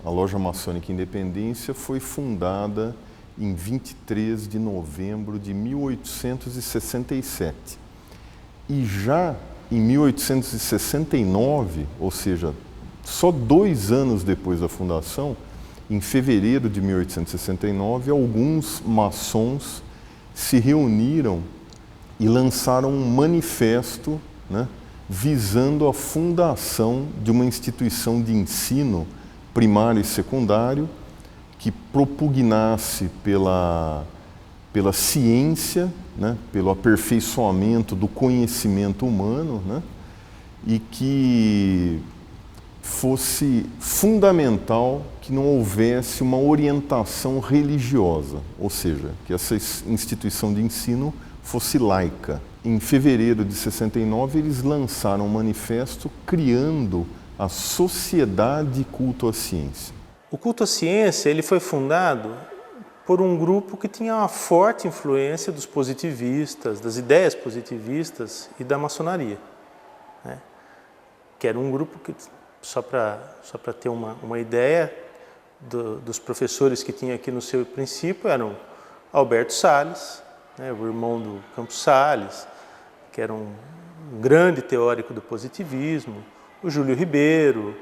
a Loja Maçônica Independência foi fundada em 23 de novembro de 1867. E já em 1869, ou seja, só 2 anos depois da fundação, em fevereiro de 1869, alguns maçons se reuniram e lançaram um manifesto, né, visando a fundação de uma instituição de ensino primário e secundário que propugnasse pela ciência, né, pelo aperfeiçoamento do conhecimento humano, né, e que fosse fundamental que não houvesse uma orientação religiosa, ou seja, que essa instituição de ensino fosse laica. Em fevereiro de 69, eles lançaram um manifesto criando a Sociedade Culto à Ciência. O culto à ciência ele foi fundado por um grupo que tinha uma forte influência dos positivistas, das ideias positivistas e da maçonaria, né? Que era um grupo que, só para ter uma ideia, dos professores que tinha aqui no seu princípio eram Alberto Salles, né, o irmão do Campos Salles, que era um grande teórico do positivismo, o Júlio Ribeiro,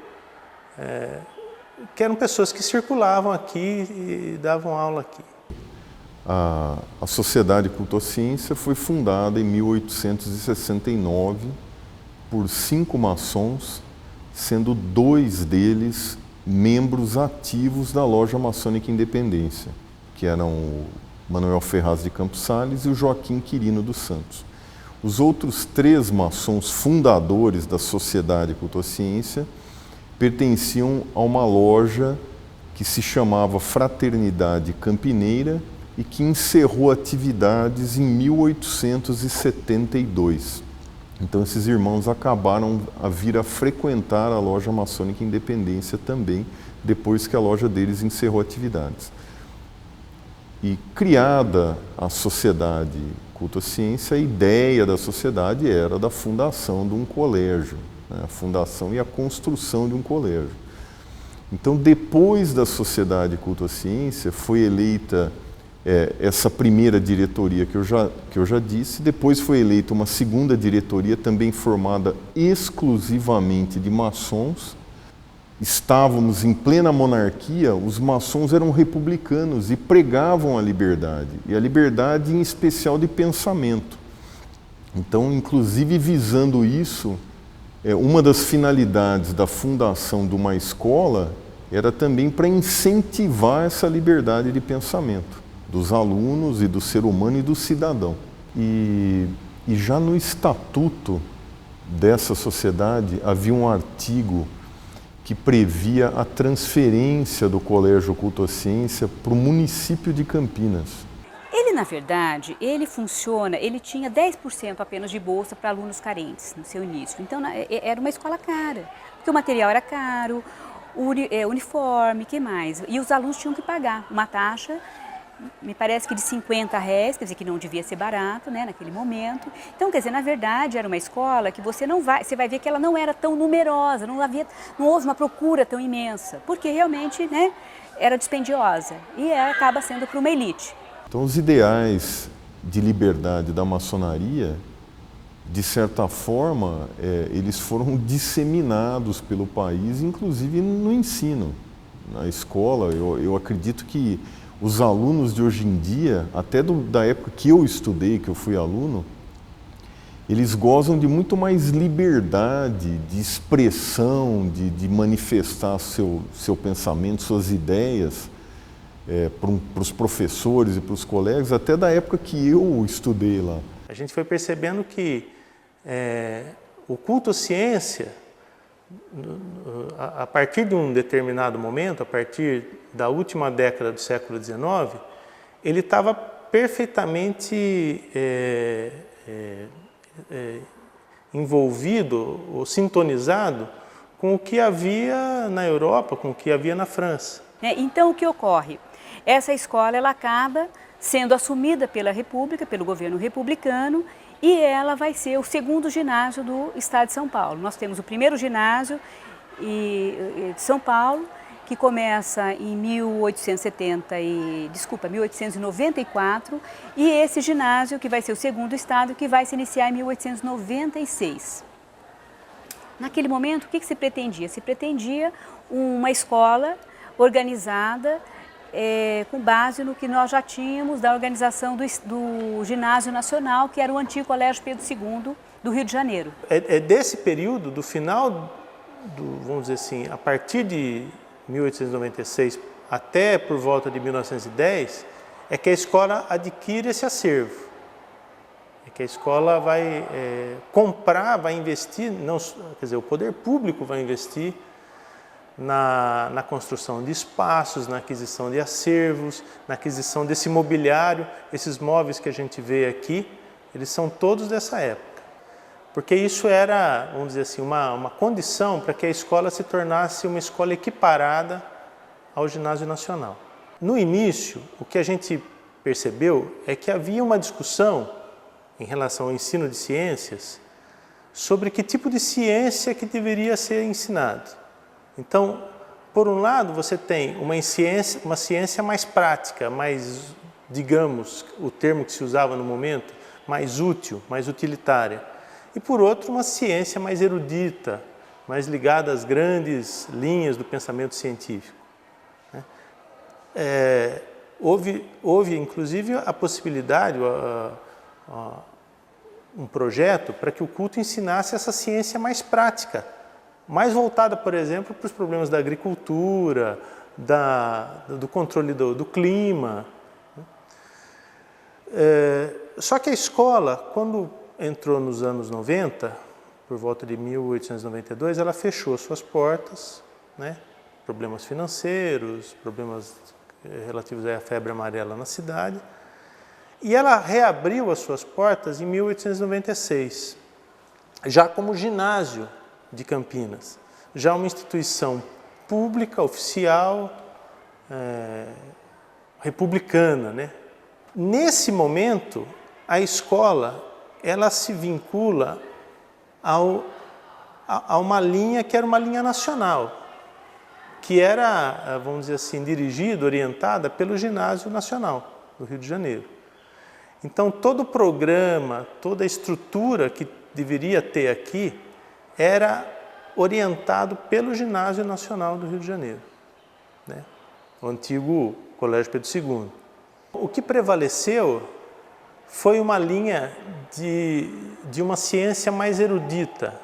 que eram pessoas que circulavam aqui e davam aula aqui. A Sociedade Culto à Ciência foi fundada em 1869 por 5 maçons, sendo 2 deles membros ativos da Loja Maçônica Independência, que eram o Manuel Ferraz de Campos Salles e o Joaquim Quirino dos Santos. Os outros 3 maçons fundadores da Sociedade Culto à Ciência pertenciam a uma loja que se chamava Fraternidade Campineira e que encerrou atividades em 1872. Então esses irmãos acabaram a vir a frequentar a Loja Maçônica Independência também, depois que a loja deles encerrou atividades. E criada a Sociedade Culto à Ciência, a ideia da sociedade era da fundação de um colégio, né? A fundação e a construção de um colégio. Então, depois da Sociedade Culto à Ciência, foi eleita essa primeira diretoria que eu já disse, depois foi eleita uma segunda diretoria também formada exclusivamente de maçons. Estávamos em plena monarquia, os maçons eram republicanos e pregavam a liberdade, e a liberdade em especial de pensamento. Então, inclusive visando isso, uma das finalidades da fundação de uma escola era também para incentivar essa liberdade de pensamento dos alunos e do ser humano e do cidadão. E já no estatuto dessa sociedade havia um artigo que previa a transferência do Colégio Culto à Ciência para o município de Campinas. Ele, na verdade, ele tinha 10% apenas de bolsa para alunos carentes no seu início. Então, era uma escola cara, porque o material era caro, o uniforme, que mais? E os alunos tinham que pagar uma taxa, me parece que de R$50, quer dizer que não devia ser barato, né, naquele momento. Então, quer dizer, na verdade, era uma escola que você vai ver que ela não era tão numerosa, não houve uma procura tão imensa, porque realmente, né, era dispendiosa e acaba sendo para uma elite. Então, os ideais de liberdade da maçonaria, de certa forma, eles foram disseminados pelo país, inclusive no ensino. Na escola, eu acredito que os alunos de hoje em dia, até da época que eu estudei, que eu fui aluno, eles gozam de muito mais liberdade de expressão, de manifestar seu pensamento, suas ideias, para os professores e para os colegas, até da época que eu estudei lá. A gente foi percebendo que o culto à ciência, a partir de um determinado momento, a partir da última década do século XIX, ele estava perfeitamente envolvido ou sintonizado com o que havia na Europa, com o que havia na França. Então, o que ocorre? Essa escola ela acaba sendo assumida pela República, pelo governo republicano, e ela vai ser o segundo ginásio do estado de São Paulo. Nós temos o primeiro ginásio de São Paulo que começa em 1894, e esse ginásio que vai ser o segundo estágio, que vai se iniciar em 1896. Naquele momento, o que se pretendia? Se pretendia uma escola organizada com base no que nós já tínhamos da organização do Ginásio Nacional, que era o antigo Colégio Pedro II do Rio de Janeiro. É desse período, do final, vamos dizer assim, a partir de 1896 até por volta de 1910, é que a escola adquire esse acervo. É que a escola vai comprar, vai investir, não, quer dizer, o poder público vai investir na construção de espaços, na aquisição de acervos, na aquisição desse mobiliário. Esses móveis que a gente vê aqui, eles são todos dessa época. Porque isso era, vamos dizer assim, uma condição para que a escola se tornasse uma escola equiparada ao Ginásio Nacional. No início, o que a gente percebeu é que havia uma discussão em relação ao ensino de ciências sobre que tipo de ciência que deveria ser ensinado. Então, por um lado, você tem uma ciência mais prática, mais, digamos, o termo que se usava no momento, mais útil, mais utilitária. E por outro, uma ciência mais erudita, mais ligada às grandes linhas do pensamento científico. Houve inclusive a possibilidade, um projeto para que o culto ensinasse essa ciência mais prática, mais voltada, por exemplo, para os problemas da agricultura, do controle do clima. Só que a escola, quando entrou nos anos 90, por volta de 1892, ela fechou suas portas, né? Problemas financeiros, problemas relativos à febre amarela na cidade, e ela reabriu as suas portas em 1896, já como ginásio de Campinas, já uma instituição pública, oficial, republicana, né? Nesse momento, a escola ela se vincula a uma linha que era uma linha nacional, que era, vamos dizer assim, dirigida, orientada pelo Ginásio Nacional do Rio de Janeiro. Então, todo o programa, toda a estrutura que deveria ter aqui era orientado pelo Ginásio Nacional do Rio de Janeiro, né? O antigo Colégio Pedro II. O que prevaleceu foi uma linha de uma ciência mais erudita,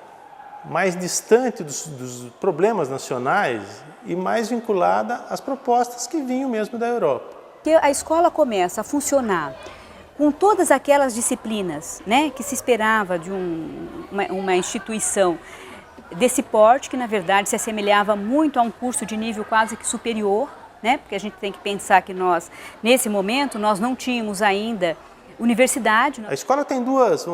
mais distante dos problemas nacionais e mais vinculada às propostas que vinham mesmo da Europa. A escola começa a funcionar com todas aquelas disciplinas, né, que se esperava de uma instituição desse porte, que na verdade se assemelhava muito a um curso de nível quase que superior, né, porque a gente tem que pensar que nós, nesse momento, nós não tínhamos ainda universidade. A escola tem duas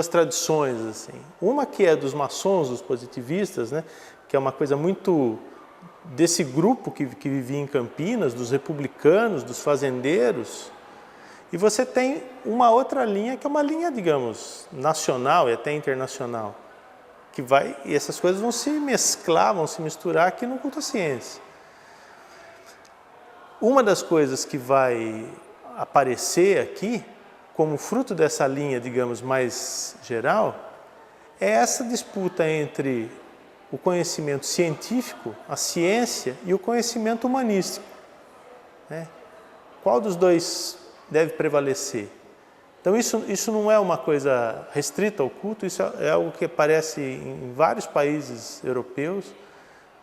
tradições, assim. Uma que é dos maçons, dos positivistas, né, que é uma coisa muito desse grupo que vivia em Campinas, dos republicanos, dos fazendeiros. E você tem uma outra linha, que é uma linha, digamos, nacional e até internacional, e essas coisas vão se mesclar, vão se misturar aqui no culto à ciência. Uma das coisas que vai aparecer aqui, como fruto dessa linha, digamos, mais geral, é essa disputa entre o conhecimento científico, a ciência, e o conhecimento humanístico, né? Qual dos dois deve prevalecer? Então isso não é uma coisa restrita ao culto, isso é algo que aparece em vários países europeus,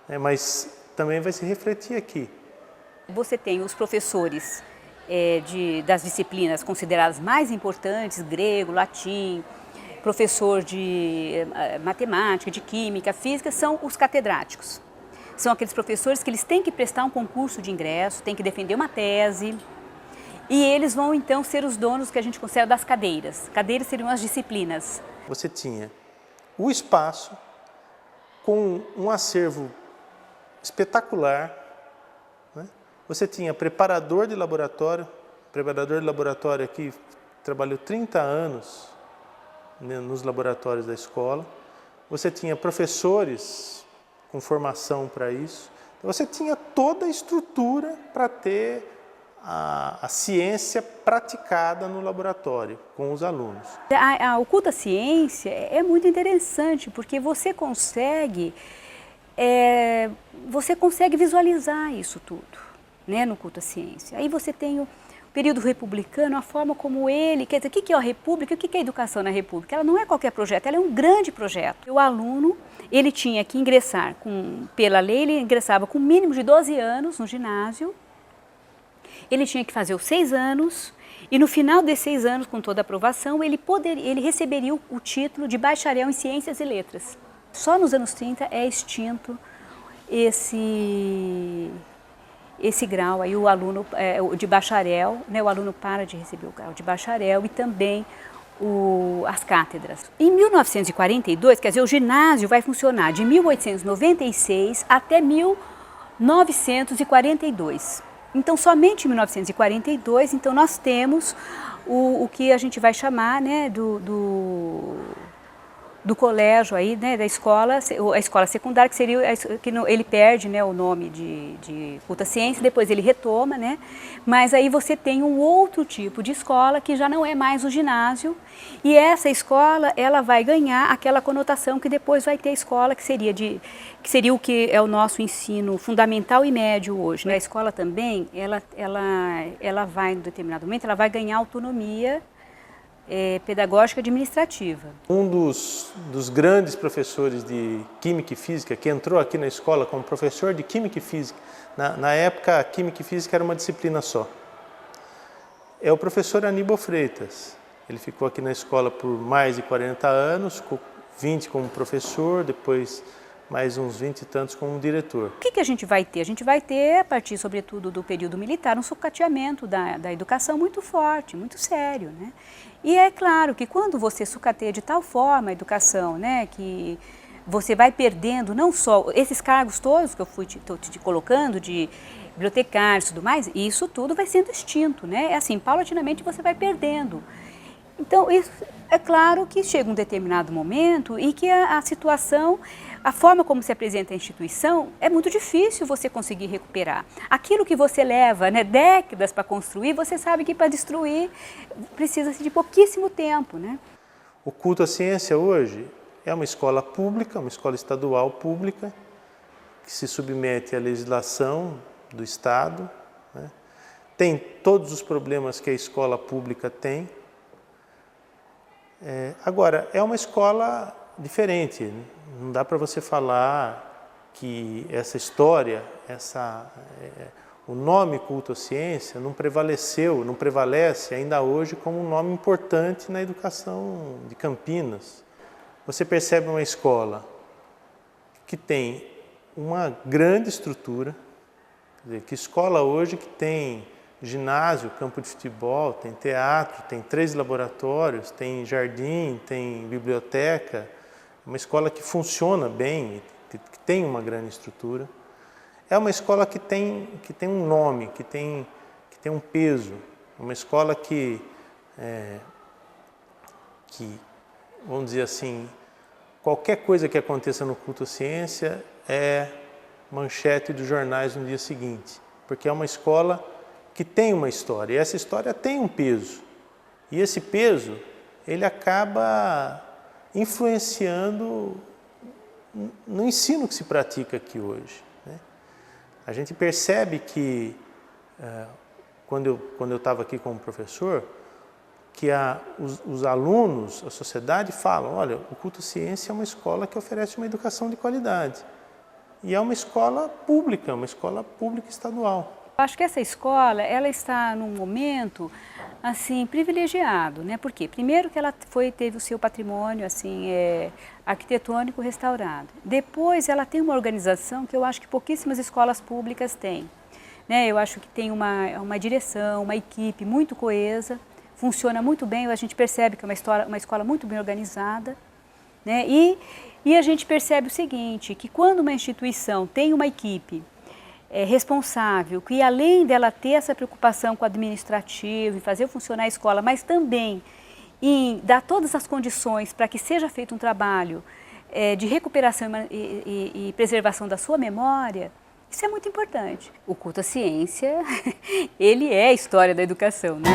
né? Mas também vai se refletir aqui. Você tem os professores das disciplinas consideradas mais importantes, grego, latim, professor de matemática, de química, física, são os catedráticos. São aqueles professores que eles têm que prestar um concurso de ingresso, têm que defender uma tese, e eles vão então ser os donos que a gente considera das cadeiras. Cadeiras seriam as disciplinas. Você tinha o espaço com um acervo espetacular, né? Você tinha preparador de laboratório aqui trabalhou 30 anos, né, nos laboratórios da escola. Você tinha professores com formação para isso, Então, você tinha toda a estrutura para ter a ciência praticada no laboratório com os alunos. O culto à ciência é muito interessante, porque você consegue visualizar isso tudo, né, no culto à ciência. Aí você tem o período republicano, a forma como ele, quer dizer, o que é a República, o que é a educação na República? Ela não é qualquer projeto, ela é um grande projeto. O aluno, ele tinha que ingressar, pela lei, ele ingressava com um mínimo de 12 anos no ginásio, ele tinha que fazer os 6 anos, e no final desses 6 anos, com toda a aprovação, ele receberia o título de bacharel em Ciências e Letras. Só nos anos 30 é extinto esse grau, aí o aluno de bacharel, né, o aluno para de receber o grau de bacharel e também as cátedras. Em 1942, quer dizer, o ginásio vai funcionar de 1896 até 1942. Então, somente em 1942, então, nós temos o que a gente vai chamar, né, do colégio aí, né, da escola, a escola secundária, que seria que ele perde, né, o nome de culto à ciência, depois ele retoma, né, mas aí você tem um outro tipo de escola que já não é mais o ginásio, e essa escola ela vai ganhar aquela conotação que depois vai ter a escola que seria o que é o nosso ensino fundamental e médio hoje, né? A escola também ela vai, em determinado momento, ela vai ganhar autonomia pedagógica administrativa. Um dos grandes professores de Química e Física, que entrou aqui na escola como professor de Química e Física, na época a Química e Física era uma disciplina só, é o professor Aníbal Freitas. Ele ficou aqui na escola por mais de 40 anos, 20 como professor, depois mais uns 20 e tantos como diretor. O que a gente vai ter? A gente vai ter, a partir sobretudo do período militar, um sucateamento da educação muito forte, muito sério, né? E é claro que quando você sucateia de tal forma a educação, né, que você vai perdendo não só esses cargos todos que eu fui te colocando, de bibliotecários e tudo mais, isso tudo vai sendo extinto, né? É assim, paulatinamente você vai perdendo. Então, isso, é claro que chega um determinado momento e que a situação, a forma como se apresenta a instituição, é muito difícil você conseguir recuperar. Aquilo que você leva, né, décadas para construir, você sabe que para destruir precisa-se de pouquíssimo tempo, né? O culto à ciência hoje é uma escola pública, uma escola estadual pública, que se submete à legislação do Estado, né? Tem todos os problemas que a escola pública tem. Agora, é uma escola diferente, não dá para você falar que essa história, o nome culto à ciência não prevalece ainda hoje como um nome importante na educação de Campinas. Você percebe uma escola que tem uma grande estrutura, quer dizer, que escola hoje que tem ginásio, campo de futebol, tem teatro, tem 3 laboratórios, tem jardim, tem biblioteca, uma escola que funciona bem, que tem uma grande estrutura. É uma escola que tem um nome, que tem um peso, uma escola que, vamos dizer assim, qualquer coisa que aconteça no culto à ciência é manchete dos jornais no dia seguinte, porque é uma escola que tem uma história, e essa história tem um peso. E esse peso, ele acaba influenciando no ensino que se pratica aqui hoje, né? A gente percebe que, quando eu estava aqui como professor, que os alunos, a sociedade falam, olha, o culto à ciência é uma escola que oferece uma educação de qualidade. E é uma escola pública estadual. Acho que essa escola, ela está num momento, assim, privilegiado, né? Por quê? Primeiro que ela teve o seu patrimônio, assim, arquitetônico restaurado. Depois ela tem uma organização que eu acho que pouquíssimas escolas públicas têm, né? Eu acho que tem uma direção, uma equipe muito coesa, funciona muito bem, a gente percebe que é uma escola muito bem organizada, né? E a gente percebe o seguinte, que quando uma instituição tem uma equipe responsável, que além dela ter essa preocupação com o administrativo e fazer funcionar a escola, mas também em dar todas as condições para que seja feito um trabalho de recuperação e preservação da sua memória, Isso é muito importante. O culto à ciência, ele é a história da educação, né?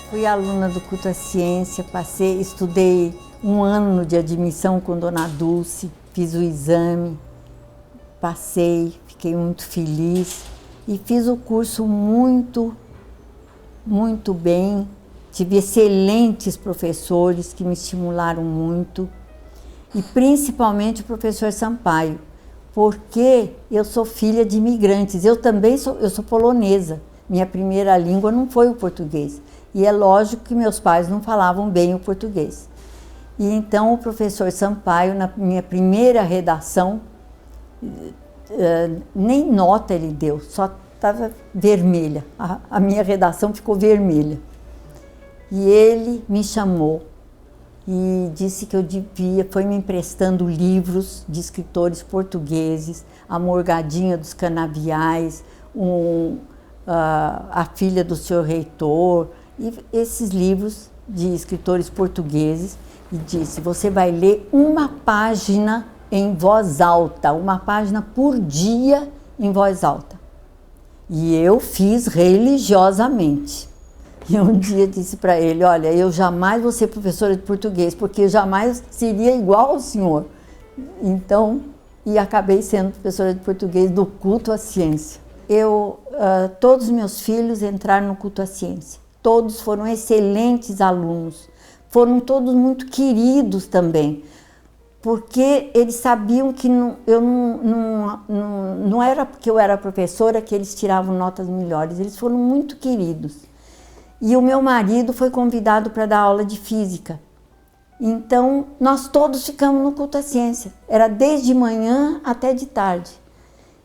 Fui aluna do culto à ciência, estudei 1 ano de admissão com Dona Dulce, fiz o exame, passei, fiquei muito feliz e fiz o curso muito bem. Tive excelentes professores que me estimularam muito e principalmente o professor Sampaio, porque eu sou filha de imigrantes, eu sou polonesa, minha primeira língua não foi o português. E é lógico que meus pais não falavam bem o português. E então o professor Sampaio, na minha primeira redação, nem nota ele deu, só estava vermelha. A minha redação ficou vermelha. E ele me chamou e disse que eu foi me emprestando livros de escritores portugueses, A Morgadinha dos Canaviais, A Filha do Senhor Reitor, e esses livros de escritores portugueses, e disse, você vai ler 1 página em voz alta, 1 página por dia em voz alta. E eu fiz religiosamente. E um dia disse para ele, olha, eu jamais vou ser professora de português, porque eu jamais seria igual ao senhor. Então, e acabei sendo professora de português do culto à ciência. Todos os meus filhos entraram no culto à ciência. Todos foram excelentes alunos, foram todos muito queridos também, porque eles sabiam que não era porque eu era professora que eles tiravam notas melhores, eles foram muito queridos. E o meu marido foi convidado para dar aula de física, então nós todos ficamos no culto à ciência, era desde manhã até de tarde.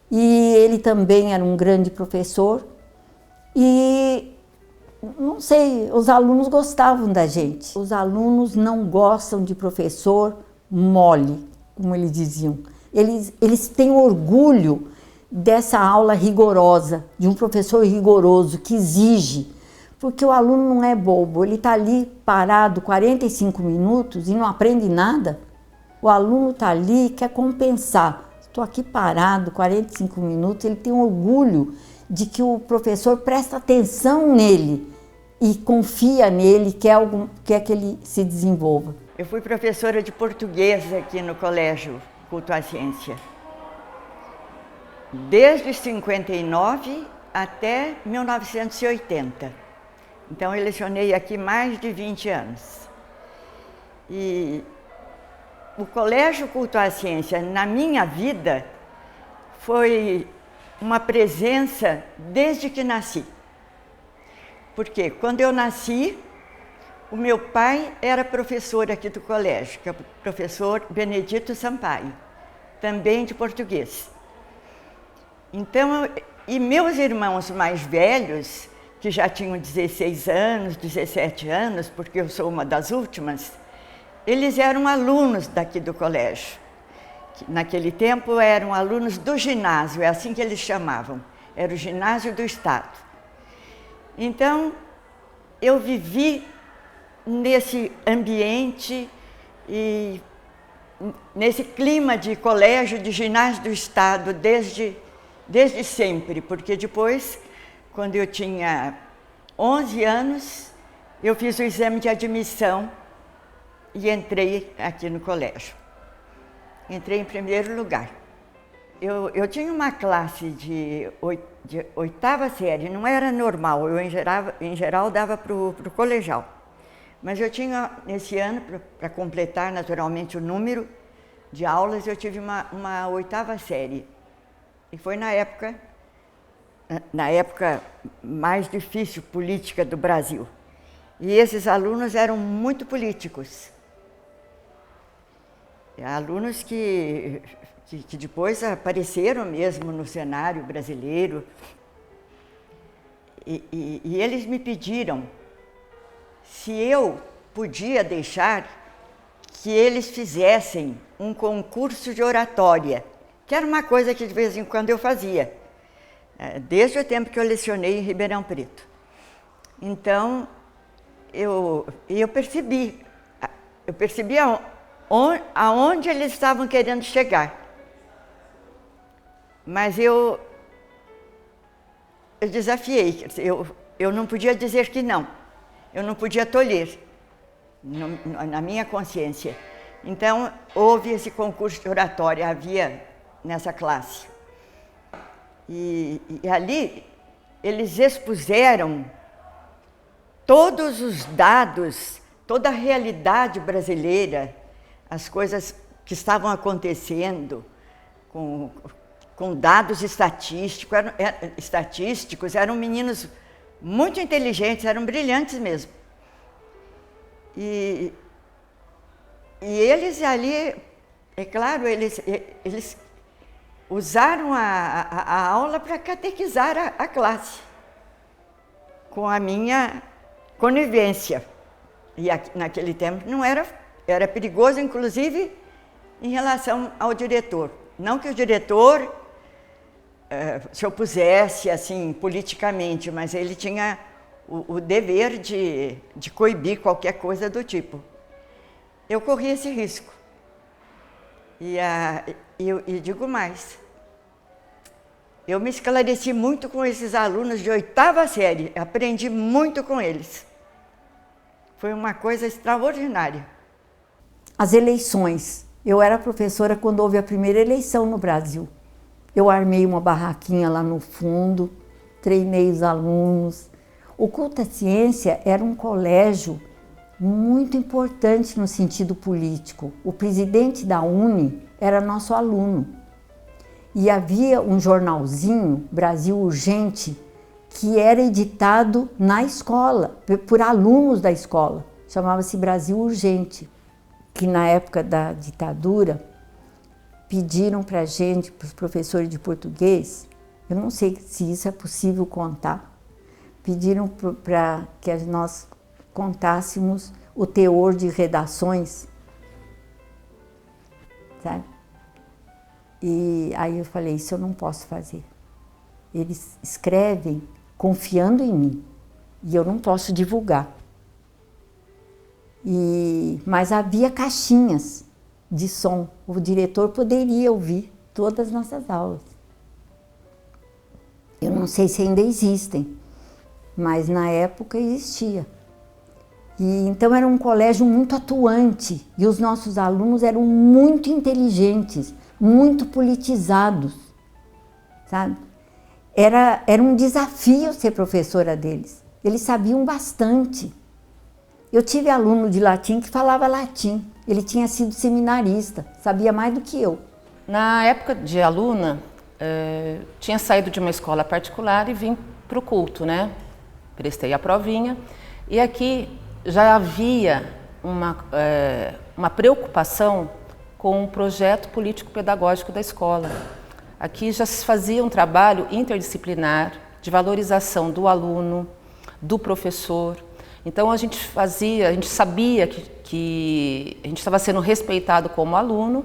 E ele também era um grande professor e não sei, os alunos gostavam da gente. Os alunos não gostam de professor mole, como eles diziam. Eles têm orgulho dessa aula rigorosa, de um professor rigoroso que exige, porque o aluno não é bobo, ele está ali parado 45 minutos e não aprende nada. O aluno está ali e quer compensar. Estou aqui parado 45 minutos, ele tem orgulho de que o professor presta atenção nele e confia nele, quer que ele se desenvolva. Eu fui professora de português aqui no Colégio Culto à Ciência, desde 59 até 1980. Então eu lecionei aqui mais de 20 anos. E o Colégio Culto à Ciência, na minha vida, foi uma presença desde que nasci. Porque quando eu nasci, o meu pai era professor aqui do colégio, que é o professor Benedito Sampaio, também de português. Então, e meus irmãos mais velhos que já tinham 16 anos, 17 anos, porque eu sou uma das últimas, eles eram alunos daqui do colégio. Naquele tempo eram alunos do ginásio, é assim que eles chamavam, era o ginásio do Estado. Então, eu vivi nesse ambiente e nesse clima de colégio, de ginásio do Estado, desde sempre, porque depois, quando eu tinha 11 anos, eu fiz o exame de admissão e entrei aqui no colégio. Entrei em primeiro lugar. Eu tinha uma classe de 8ª série, não era normal, eu em geral dava para o colegial. Mas eu tinha, nesse ano, para completar naturalmente o número de aulas, eu tive uma 8ª série. E foi na época mais difícil política do Brasil. E esses alunos eram muito políticos. Alunos que depois apareceram mesmo no cenário brasileiro. E eles me pediram se eu podia deixar que eles fizessem um concurso de oratória, que era uma coisa que de vez em quando eu fazia, desde o tempo que eu lecionei em Ribeirão Preto. Então, eu percebi aonde eles estavam querendo chegar. Mas eu desafiei, eu não podia dizer que não, eu não podia tolher na minha consciência. Então, houve esse concurso de oratória, havia nessa classe. E ali, eles expuseram todos os dados, toda a realidade brasileira, as coisas que estavam acontecendo, com dados estatísticos, eram meninos muito inteligentes, eram brilhantes mesmo. E eles ali, é claro, eles usaram a aula para catequizar a classe, com a minha conivência. E naquele tempo não era perigoso, inclusive, em relação ao diretor. Não que o diretor se opusesse, assim, politicamente, mas ele tinha o dever de coibir qualquer coisa do tipo. Eu corri esse risco. E digo mais, eu me esclareci muito com esses alunos de 8ª série, aprendi muito com eles. Foi uma coisa extraordinária. As eleições. Eu era professora quando houve a primeira eleição no Brasil. Eu armei uma barraquinha lá no fundo, treinei os alunos. O Culta Ciência era um colégio muito importante no sentido político. O presidente da UNE era nosso aluno. E havia um jornalzinho, Brasil Urgente, que era editado na escola, por alunos da escola. Chamava-se Brasil Urgente, que na época da ditadura pediram para a gente, para os professores de português, eu não sei se isso é possível contar, pediram para que nós contássemos o teor de redações, sabe? E aí eu falei, isso eu não posso fazer. Eles escrevem confiando em mim e eu não posso divulgar. Mas havia caixinhas de som, o diretor poderia ouvir todas as nossas aulas. Eu não sei se ainda existem, mas na época existia. E então era um colégio muito atuante e os nossos alunos eram muito inteligentes, muito politizados, sabe? Era um desafio ser professora deles, eles sabiam bastante. Eu tive aluno de latim que falava latim, ele tinha sido seminarista, sabia mais do que eu. Na época de aluna, tinha saído de uma escola particular e vim para o culto, né? Prestei a provinha e aqui já havia uma preocupação com o projeto político-pedagógico da escola. Aqui já se fazia um trabalho interdisciplinar de valorização do aluno, do professor. Então a gente sabia que a gente estava sendo respeitado como aluno,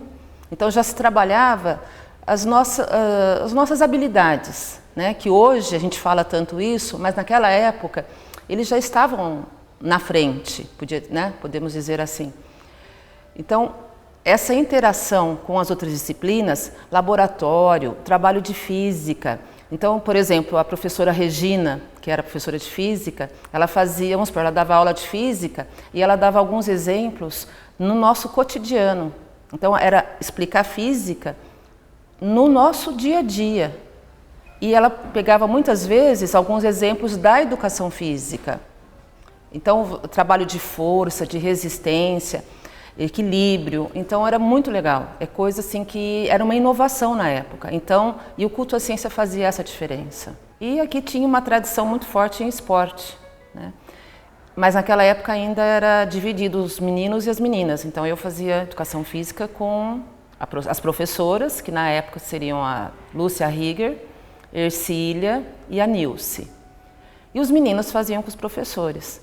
então já se trabalhava as nossas habilidades, né? Que hoje a gente fala tanto isso, mas naquela época eles já estavam na frente, podemos dizer assim. Então, essa interação com as outras disciplinas, laboratório, trabalho de física. Então, por exemplo, a professora Regina, que era professora de física, ela ela dava aula de física e ela dava alguns exemplos no nosso cotidiano. Então, era explicar física no nosso dia a dia. E ela pegava muitas vezes alguns exemplos da educação física. Então, trabalho de força, de resistência, equilíbrio. Então, era muito legal. É coisa assim que era uma inovação na época. Então, e o culto à ciência fazia essa diferença. E aqui tinha uma tradição muito forte em esporte, né? Mas naquela época ainda era dividido os meninos e as meninas. Então, eu fazia educação física com as professoras, que na época seriam a Lúcia Rieger, Ercília e a Nilce. E os meninos faziam com os professores.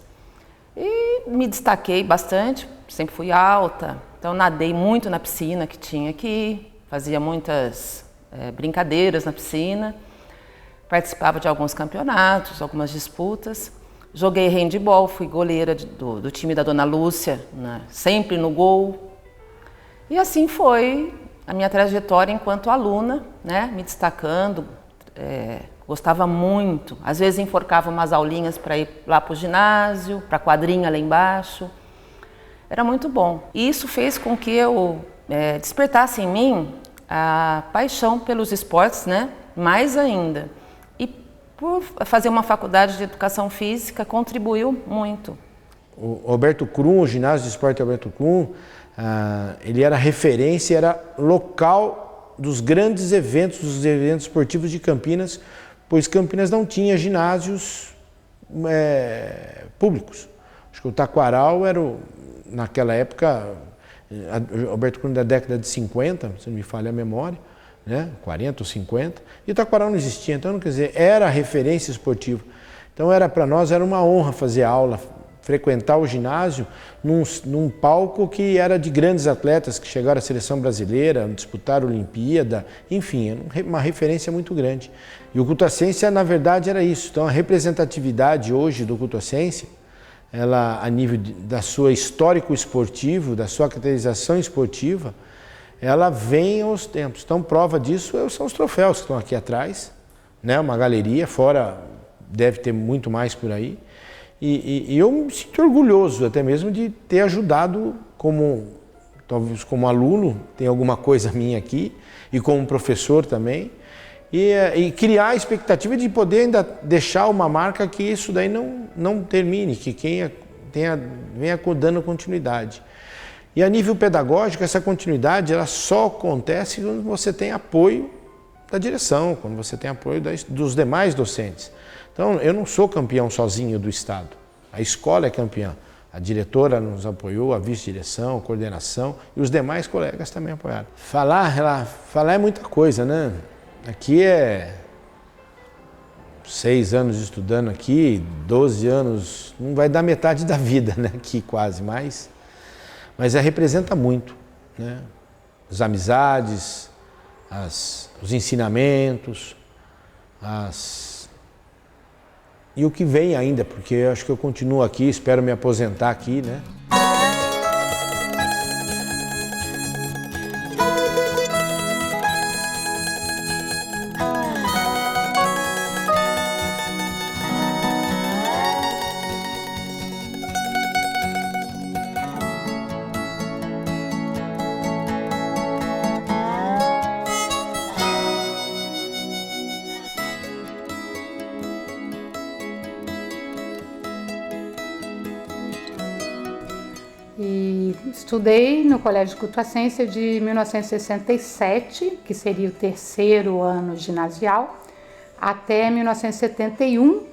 E me destaquei bastante, sempre fui alta, então nadei muito na piscina que tinha aqui, fazia muitas brincadeiras na piscina, participava de alguns campeonatos, algumas disputas, joguei handebol, fui goleira do time da Dona Lúcia, né, sempre no gol. E assim foi a minha trajetória enquanto aluna, né, me destacando, gostava muito, às vezes enforcava umas aulinhas para ir lá para o ginásio, para a quadrinha lá embaixo, era muito bom. E isso fez com que eu despertasse em mim a paixão pelos esportes, né? Mais ainda. E por fazer uma faculdade de educação física contribuiu muito. O Alberto Krum, o ginásio de esporte Alberto Krum, ele era referência, era local dos grandes eventos, dos eventos esportivos de Campinas, pois Campinas não tinha ginásios públicos. Acho que o Taquaral era, naquela época, Alberto Krum da década de 50, se não me falha a memória, né? 40 ou 50, e o Taquaral não existia, então, quer dizer, era a referência esportiva. Então, para nós era uma honra fazer aula, frequentar o ginásio num palco que era de grandes atletas que chegaram à seleção brasileira, disputaram a Olimpíada, enfim, uma referência muito grande. E o culto à ciência, na verdade, era isso. Então, a representatividade hoje do culto à ciência, ela, a nível da sua histórico esportivo, da sua caracterização esportiva, ela vem aos tempos. Então, prova disso são os troféus que estão aqui atrás, né? Uma galeria, fora deve ter muito mais por aí. E eu me sinto orgulhoso até mesmo de ter ajudado, talvez como aluno, tem alguma coisa minha aqui, e como professor também, e criar a expectativa de poder ainda deixar uma marca que isso daí não termine, que venha dando continuidade. E a nível pedagógico, essa continuidade ela só acontece quando você tem apoio da direção, quando você tem apoio dos demais docentes. Então, eu não sou campeão sozinho do Estado. A escola é campeã. A diretora nos apoiou, a vice-direção, a coordenação e os demais colegas também apoiaram. Falar é muita coisa, né? Aqui 6 anos estudando aqui, 12 anos, não vai dar metade da vida, né? Aqui quase, mas representa muito, né? As amizades, os ensinamentos, e o que vem ainda, porque eu acho que eu continuo aqui, espero me aposentar aqui, né? E estudei no Colégio de Culto à Ciência de 1967, que seria o 3º ano ginasial, até 1971,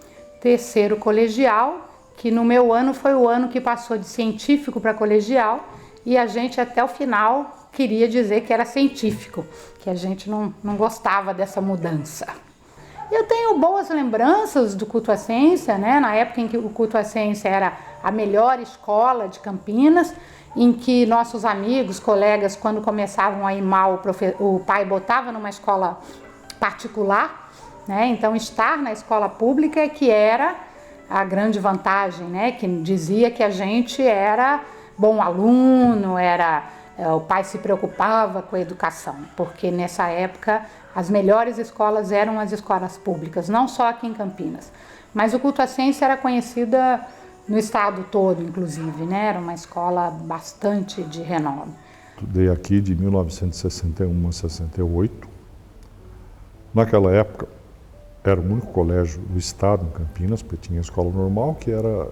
3º colegial, que no meu ano foi o ano que passou de científico para colegial, e a gente até o final queria dizer que era científico, que a gente não gostava dessa mudança. Eu tenho boas lembranças do Culto à Ciência, né? Na época em que o Culto à Ciência era a melhor escola de Campinas, em que nossos amigos, colegas, quando começavam a ir mal, o pai botava numa escola particular, né? Então estar na escola pública que era a grande vantagem, né? Que dizia que a gente era bom aluno, o pai se preocupava com a educação, porque nessa época as melhores escolas eram as escolas públicas, não só aqui em Campinas. Mas o Culto à Ciência era conhecida no estado todo, inclusive, né? Era uma escola bastante de renome. Estudei aqui de 1961 a 68. Naquela época, era o único colégio do estado em Campinas, porque tinha a escola normal, que era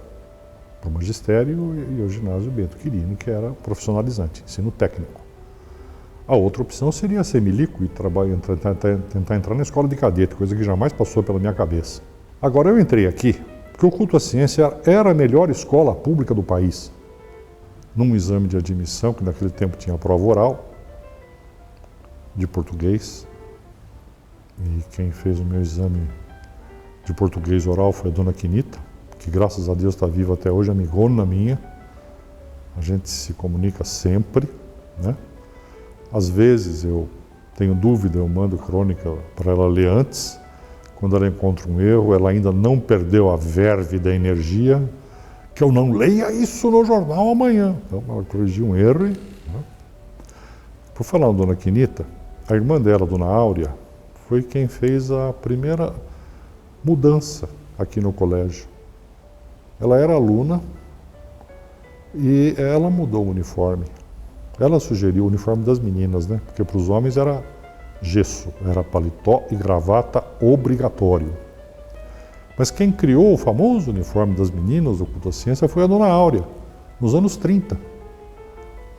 para o magistério, e o ginásio Bento Quirino, que era profissionalizante, ensino técnico. A outra opção seria ser milico e tentar entrar na escola de cadete, coisa que jamais passou pela minha cabeça. Agora, eu entrei aqui porque o Culto à Ciência era a melhor escola pública do país. Num exame de admissão, que naquele tempo tinha prova oral, de português, e quem fez o meu exame de português oral foi a dona Quinita, que graças a Deus está viva até hoje, amigona minha. A gente se comunica sempre, né? Às vezes eu tenho dúvida, eu mando crônica para ela ler antes. Quando ela encontra um erro, ela ainda não perdeu a verve da energia, que eu não leia isso no jornal amanhã. Então ela corrigiu um erro. Né? Por falar na dona Quinita, a irmã dela, dona Áurea, foi quem fez a primeira mudança aqui no colégio. Ela era aluna e ela mudou o uniforme. Ela sugeriu o uniforme das meninas, né? Porque para os homens era gesso, era paletó e gravata obrigatório. Mas quem criou o famoso uniforme das meninas do Culto à Ciência foi a dona Áurea, nos anos 30.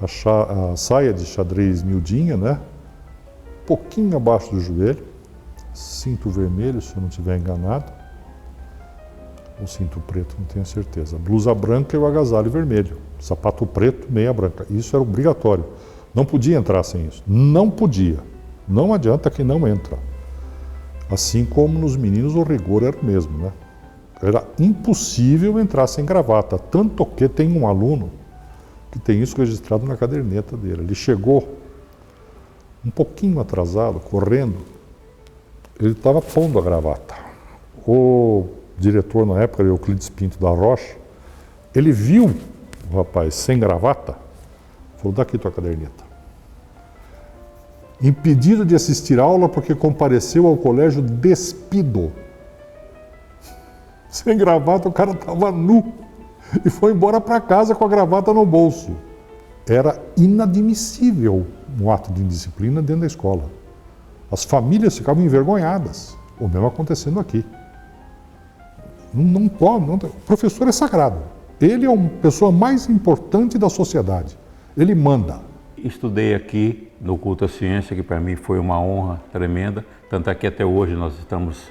A saia de xadrez miudinha, né? Pouquinho abaixo do joelho, cinto vermelho, se eu não estiver enganado, ou cinto preto, não tenho certeza. Blusa branca e o agasalho vermelho. Sapato preto, meia branca. Isso era obrigatório. Não podia entrar sem isso. Não podia. Não adianta que não entra. Assim como nos meninos o rigor era o mesmo, né? Era impossível entrar sem gravata. Tanto que tem um aluno que tem isso registrado na caderneta dele. Ele chegou um pouquinho atrasado, correndo. Ele estava pondo a gravata. O diretor na época, Euclides Pinto da Rocha, ele viu o rapaz sem gravata, falou, dá aqui tua caderneta. Impedido de assistir aula porque compareceu ao colégio despido. Sem gravata, o cara estava nu e foi embora para casa com a gravata no bolso. Era inadmissível um ato de indisciplina dentro da escola. As famílias ficavam envergonhadas, o mesmo acontecendo aqui. Não pode, o professor é sagrado. Ele é a pessoa mais importante da sociedade. Ele manda. Estudei aqui no Culto à Ciência, que para mim foi uma honra tremenda. Tanto é que até hoje nós estamos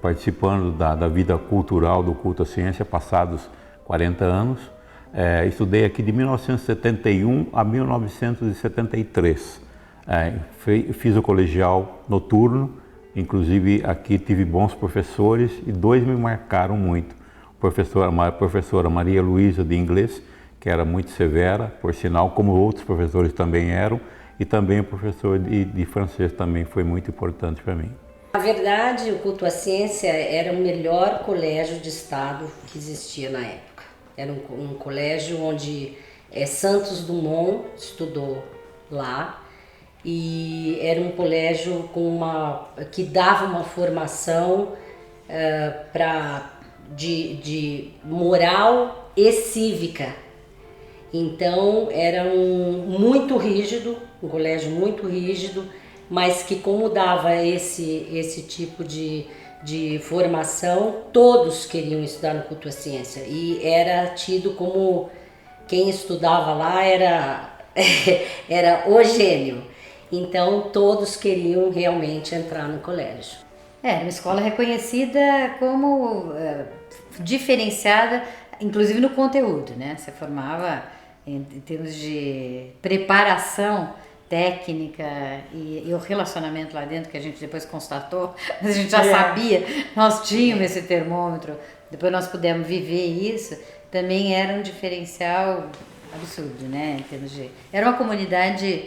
participando da vida cultural do Culto à Ciência, passados 40 anos. Estudei aqui de 1971 a 1973. Fiz o colegial noturno, inclusive aqui tive bons professores e dois me marcaram muito. A professora Maria Luísa de inglês, que era muito severa, por sinal, como outros professores também eram, e também o professor de francês também foi muito importante para mim. Na verdade, o Culto à Ciência era o melhor colégio de estado que existia na época. Era um colégio onde Santos Dumont estudou lá, e era um colégio que dava uma formação de moral e cívica. Então era muito rígido, um colégio muito rígido, mas que como dava esse tipo de formação, todos queriam estudar no Culto à Ciência, e era tido como quem estudava lá era o gênio. Então todos queriam realmente entrar no colégio. Era uma escola reconhecida como diferenciada, inclusive no conteúdo, né? Você formava, em termos de preparação técnica e o relacionamento lá dentro, que a gente depois constatou, mas a gente já sabia, nós tínhamos esse termômetro, depois nós pudemos viver isso, também era um diferencial absurdo, né? Em termos de, era uma comunidade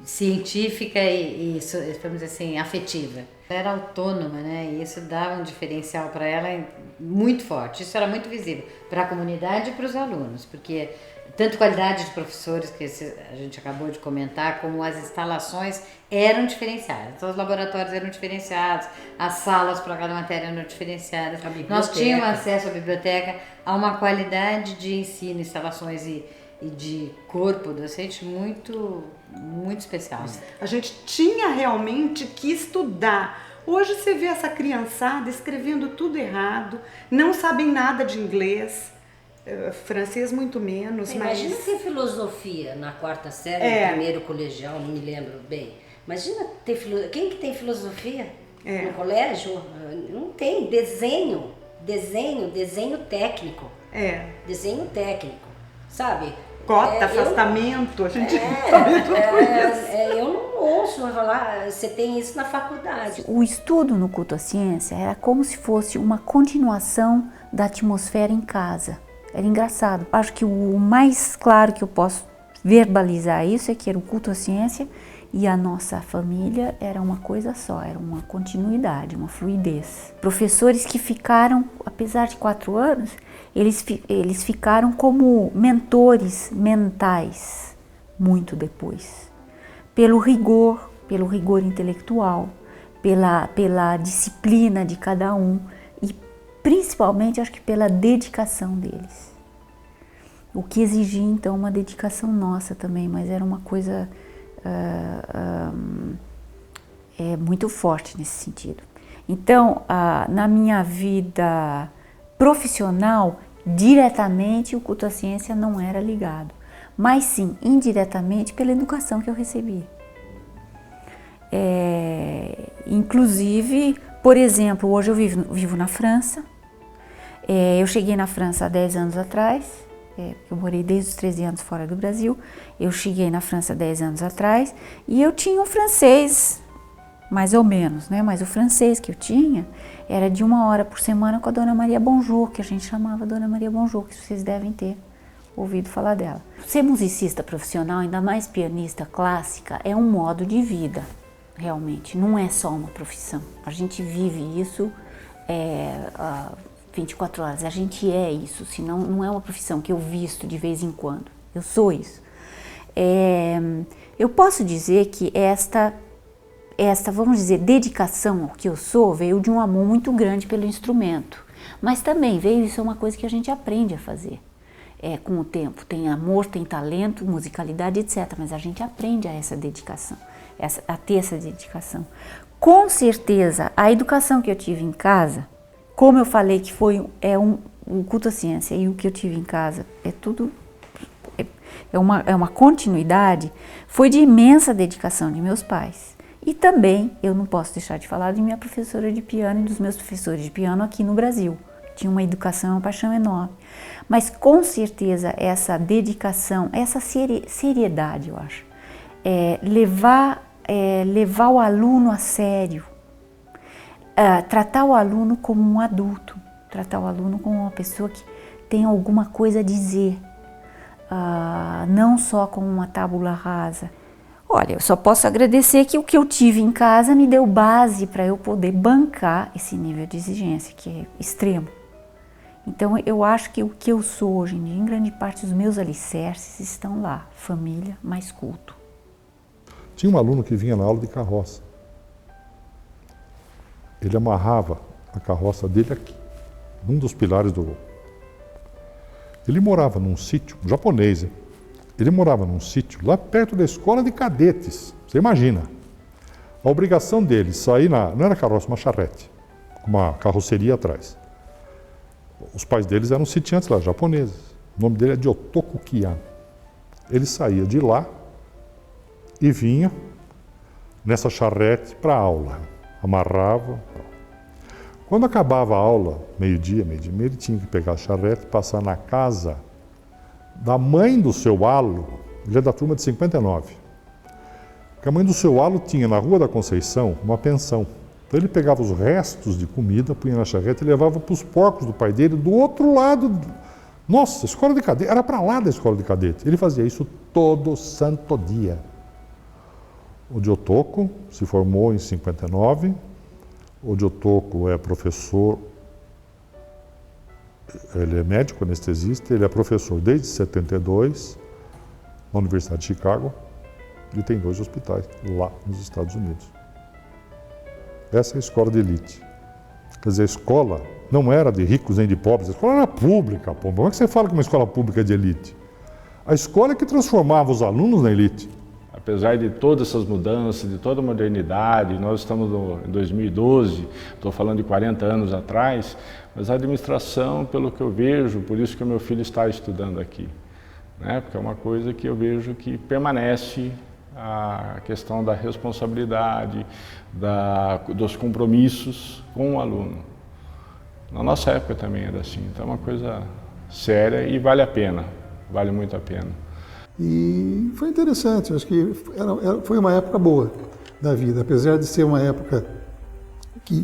científica e, vamos dizer assim, afetiva. Era autônoma, né? E isso dava um diferencial para ela muito forte. Isso era muito visível para a comunidade e para os alunos, porque tanto qualidade de professores, que a gente acabou de comentar, como as instalações eram diferenciadas. Então, os laboratórios eram diferenciados, as salas para cada matéria eram diferenciadas. Nós tínhamos acesso à biblioteca, a uma qualidade de ensino, instalações e de corpo docente muito, muito especial. A gente tinha realmente que estudar. Hoje você vê essa criançada escrevendo tudo errado, não sabem nada de inglês. Francês muito menos, Imagina mas... ter filosofia na 4ª série, no primeiro colegial, não me lembro bem. Imagina ter filosofia. Quem que tem filosofia no colégio? Não tem. Desenho técnico. Desenho técnico, sabe? Cota, afastamento, a gente sabe tudo isso. Eu não ouço falar, você tem isso na faculdade. O estudo no culto à ciência era como se fosse uma continuação da atmosfera em casa. Era engraçado. Acho que o mais claro que eu posso verbalizar isso é que era o culto à ciência e a nossa família era uma coisa só, era uma continuidade, uma fluidez. Professores que ficaram, apesar de 4 anos, eles ficaram como mentores mentais muito depois. Pelo rigor intelectual, pela disciplina de cada um. Principalmente, acho que pela dedicação deles. O que exigia, então, uma dedicação nossa também, mas era uma coisa muito forte nesse sentido. Então, na minha vida profissional, diretamente o culto à ciência não era ligado, mas sim, indiretamente, pela educação que eu recebi. Inclusive, por exemplo, hoje eu vivo na França. Eu cheguei na França há 10 anos atrás, eu morei desde os 13 anos fora do Brasil. Eu cheguei na França 10 anos atrás e eu tinha um francês, mais ou menos, né? Mas o francês que eu tinha era de 1 hora por semana com a Dona Maria Bonjour, que a gente chamava Dona Maria Bonjour, que vocês devem ter ouvido falar dela. Ser musicista profissional, ainda mais pianista clássica, é um modo de vida, realmente, não é só uma profissão. A gente vive isso 24 horas, a gente é isso, senão não é uma profissão que eu visto de vez em quando, eu sou isso. Eu posso dizer que esta, vamos dizer, dedicação ao que eu sou veio de um amor muito grande pelo instrumento, mas também veio, isso é uma coisa que a gente aprende a fazer com o tempo, tem amor, tem talento, musicalidade, etc, mas a gente aprende a essa dedicação, a ter essa dedicação. Com certeza, a educação que eu tive em casa, como eu falei que o culto à ciência e o que eu tive em casa, é uma continuidade, foi de imensa dedicação de meus pais. E também, eu não posso deixar de falar de minha professora de piano e dos meus professores de piano aqui no Brasil. Tinha uma educação, uma paixão enorme. Mas com certeza essa dedicação, essa seriedade, eu acho, levar o aluno a sério, tratar o aluno como um adulto, tratar o aluno como uma pessoa que tem alguma coisa a dizer, não só como uma tábula rasa. Olha, eu só posso agradecer que o que eu tive em casa me deu base para eu poder bancar esse nível de exigência, que é extremo. Então eu acho que o que eu sou hoje em dia, em grande parte, os meus alicerces estão lá, família mais culto. Tinha um aluno que vinha na aula de carroça. Ele amarrava a carroça dele aqui, num dos pilares do... Ele morava num sítio, um japonês, hein? Ele morava num sítio lá perto da escola de cadetes, você imagina. A obrigação dele sair não era carroça, uma charrete, com uma carroceria atrás. Os pais deles eram sitiantes lá, japoneses. O nome dele é de Otoko Kian. Ele saía de lá e vinha nessa charrete para a aula. Amarrava. Quando acabava a aula, meio-dia e meia, ele tinha que pegar a charrete e passar na casa da mãe do seu alo. Ele é da turma de 59. que a mãe do seu Alo tinha na Rua da Conceição uma pensão. Então ele pegava os restos de comida, punha na charreta e levava para os porcos do pai dele do outro lado. Nossa, escola de cadete, era para lá da escola de cadete. Ele fazia isso todo santo dia. O Diotoco se formou em 59. O Diotoco é professor, ele é médico anestesista, ele é professor desde 72 na Universidade de Chicago e tem 2 hospitais lá nos Estados Unidos. Essa é a escola de elite. Quer dizer, a escola não era de ricos nem de pobres, a escola era pública. Pô. Como é que você fala que uma escola pública é de elite? A escola é que transformava os alunos na elite. Apesar de todas essas mudanças, de toda a modernidade, nós estamos em 2012, estou falando de 40 anos atrás, mas a administração, pelo que eu vejo, por isso que o meu filho está estudando aqui, né? Porque é uma coisa que eu vejo que permanece a questão da responsabilidade, dos compromissos com o aluno. Na nossa época também era assim, então é uma coisa séria e vale a pena, vale muito a pena. E foi interessante, acho que foi uma época boa da vida, apesar de ser uma época que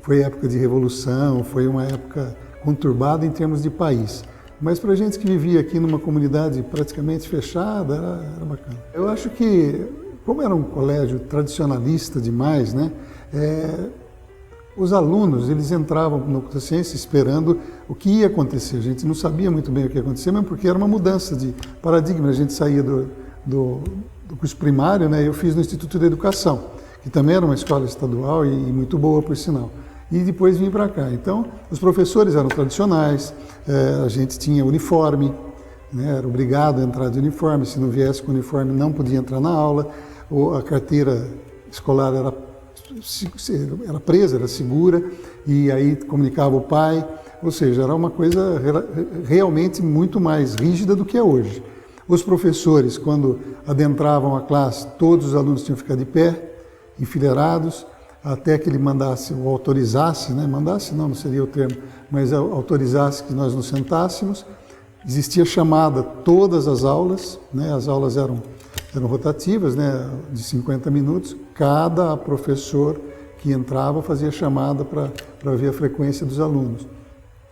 foi época de revolução, foi uma época conturbada em termos de país. Mas para a gente que vivia aqui numa comunidade praticamente fechada, era bacana. Eu acho que, como era um colégio tradicionalista demais, né, os alunos, eles entravam no Culta Ciência esperando o que ia acontecer. A gente não sabia muito bem o que ia acontecer, mesmo porque era uma mudança de paradigma. A gente saía do curso primário, né, eu fiz no Instituto de Educação, que também era uma escola estadual e muito boa, por sinal. E depois vim para cá. Então, os professores eram tradicionais, a gente tinha uniforme, né, era obrigado a entrar de uniforme, se não viesse com uniforme não podia entrar na aula, ou a carteira escolar era presa, era segura, e aí comunicava o pai, ou seja, era uma coisa realmente muito mais rígida do que é hoje. Os professores, quando adentravam a classe, todos os alunos tinham que ficar de pé, enfileirados, até que ele mandasse ou autorizasse, né? Mandasse não seria o termo, mas autorizasse que nós nos sentássemos. Existia chamada todas as aulas, né? As aulas eram rotativas, né? De 50 minutos. Cada professor que entrava fazia chamada para ver a frequência dos alunos.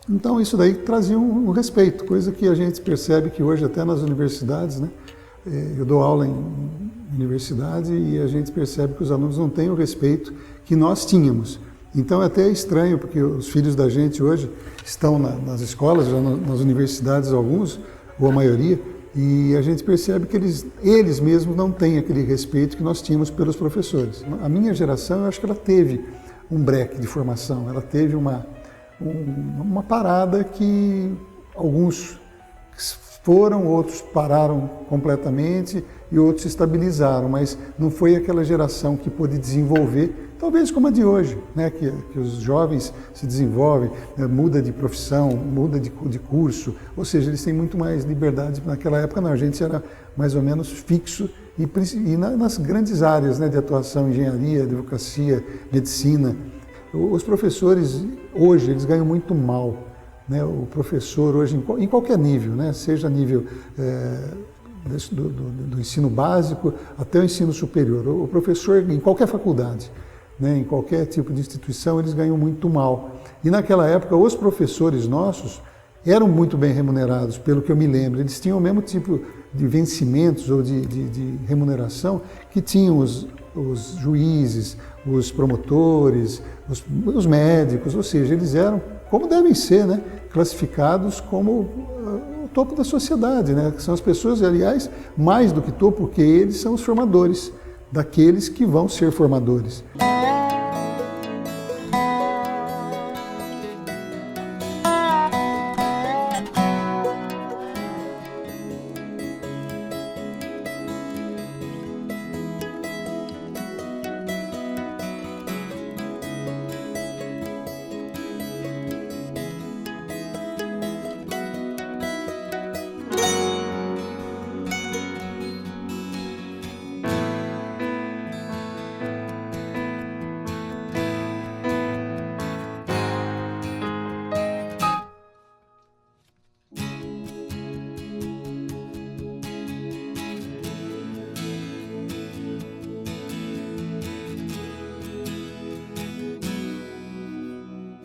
Então isso daí trazia um respeito, coisa que a gente percebe que hoje até nas universidades, né? Eu dou aula em universidade e a gente percebe que os alunos não têm o respeito que nós tínhamos. Então é até estranho, porque os filhos da gente hoje estão nas escolas, já nas universidades alguns, ou a maioria, e a gente percebe que eles mesmos não têm aquele respeito que nós tínhamos pelos professores. A minha geração, eu acho que ela teve um break de formação, ela teve uma parada que alguns foram, outros pararam completamente e outros se estabilizaram, mas não foi aquela geração que pôde desenvolver, talvez como a de hoje, né? que os jovens se desenvolvem, muda de profissão, muda de curso, ou seja, eles têm muito mais liberdade. Naquela época não, a gente era mais ou menos fixo e nas grandes áreas, né, de atuação, engenharia, advocacia, medicina. Os professores hoje, eles ganham muito mal, né? O professor hoje, em qualquer nível, né? Seja nível do ensino básico até o ensino superior, o professor em qualquer faculdade, né? Em qualquer tipo de instituição, eles ganham muito mal. E naquela época, os professores nossos eram muito bem remunerados, pelo que eu me lembro. Eles tinham o mesmo tipo de vencimentos ou de remuneração que tinham os juízes, os promotores, os médicos, ou seja, eles eram, como devem ser, né, classificados como o topo da sociedade, né, que são as pessoas, aliás, mais do que topo, porque eles são os formadores daqueles que vão ser formadores.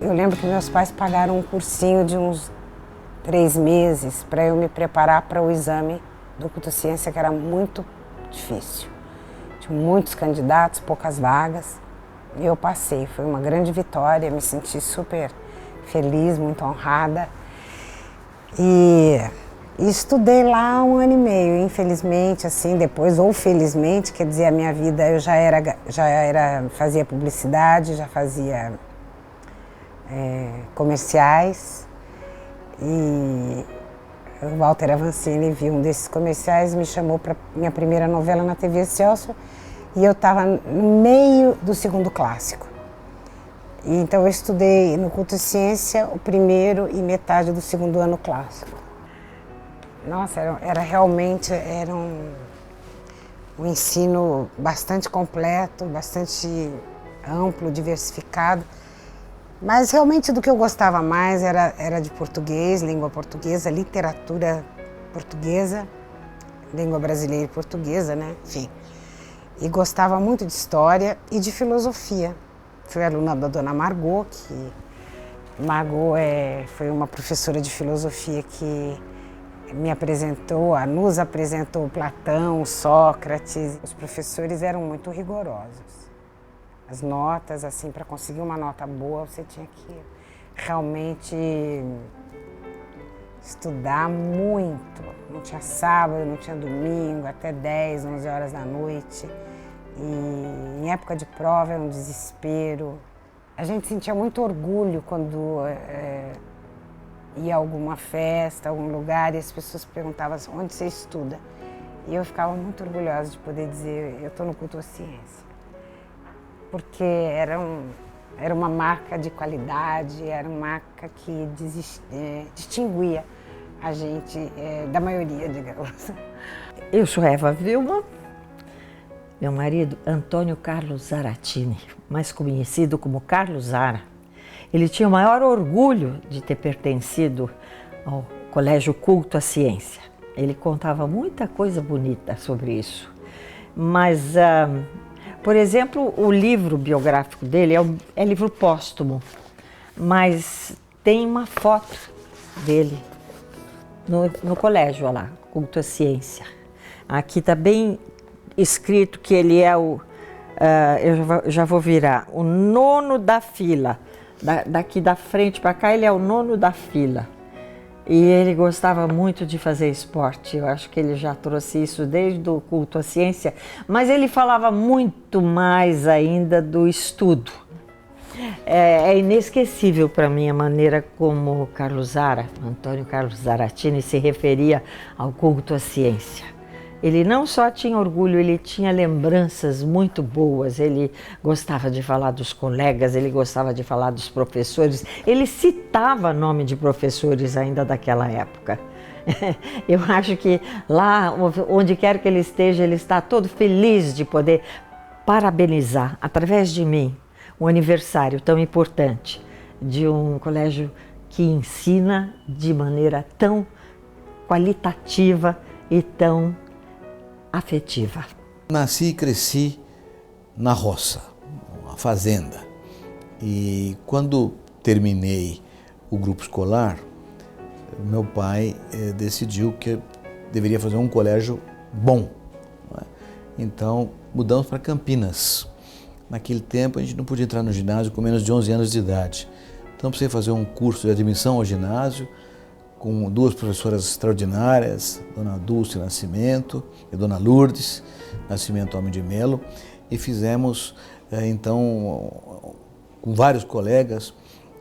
Eu lembro que meus pais pagaram um cursinho de uns 3 meses para eu me preparar para o exame do Culto-Ciência, que era muito difícil. Tinha muitos candidatos, poucas vagas, e eu passei. Foi uma grande vitória, me senti super feliz, muito honrada. E estudei lá 1 ano e meio, infelizmente, assim, depois, ou felizmente, quer dizer, a minha vida, eu fazia publicidade, já fazia comerciais, e o Walter Avancini viu um desses comerciais, me chamou para minha primeira novela na TV Excelsior, e eu estava no meio do 2º clássico. E então eu estudei no Culto-Ciência o 1º e metade do 2º ano clássico. Nossa, era realmente um ensino bastante completo, bastante amplo, diversificado. Mas realmente do que eu gostava mais era de português, língua portuguesa, literatura portuguesa, língua brasileira e portuguesa, né? Enfim. E gostava muito de história e de filosofia. Fui aluna da dona Margot, que Margot foi uma professora de filosofia que nos apresentou Platão, Sócrates. Os professores eram muito rigorosos. As notas, assim, para conseguir uma nota boa, você tinha que realmente estudar muito. Não tinha sábado, não tinha domingo, até 10, 11 horas da noite. E em época de prova era um desespero. A gente sentia muito orgulho quando ia a alguma festa, algum lugar, e as pessoas perguntavam assim, onde você estuda? E eu ficava muito orgulhosa de poder dizer, eu estou no Culto-Ciência. Porque era uma marca de qualidade, era uma marca que distinguia a gente da maioria, digamos. Eu sou Eva Vilma, meu marido Antônio Carlos Zaratini, mais conhecido como Carlos Zara. Ele tinha o maior orgulho de ter pertencido ao Colégio Culto à Ciência. Ele contava muita coisa bonita sobre isso, mas... por exemplo, o livro biográfico dele é livro póstumo, mas tem uma foto dele no colégio, olha lá, Culto à Ciência. Aqui está bem escrito que ele é eu já vou virar, o 9º da fila. Daqui da frente para cá ele é o 9º da fila. E ele gostava muito de fazer esporte, eu acho que ele já trouxe isso desde o Culto à Ciência, mas ele falava muito mais ainda do estudo. É inesquecível para mim a maneira como Antônio Carlos Zaratini se referia ao Culto à Ciência. Ele não só tinha orgulho, ele tinha lembranças muito boas, ele gostava de falar dos colegas, ele gostava de falar dos professores, ele citava nome de professores ainda daquela época. Eu acho que lá, onde quer que ele esteja, ele está todo feliz de poder parabenizar, através de mim, um aniversário tão importante de um colégio que ensina de maneira tão qualitativa e tão afetiva. Nasci e cresci na roça, na fazenda. E quando terminei o grupo escolar, meu pai decidiu que eu deveria fazer um colégio bom. Então mudamos para Campinas. Naquele tempo a gente não podia entrar no ginásio com menos de 11 anos de idade. Então precisei fazer um curso de admissão ao ginásio com 2 professoras extraordinárias, Dona Dulce Nascimento e Dona Lourdes Nascimento Homem de Melo, e fizemos, então, com vários colegas,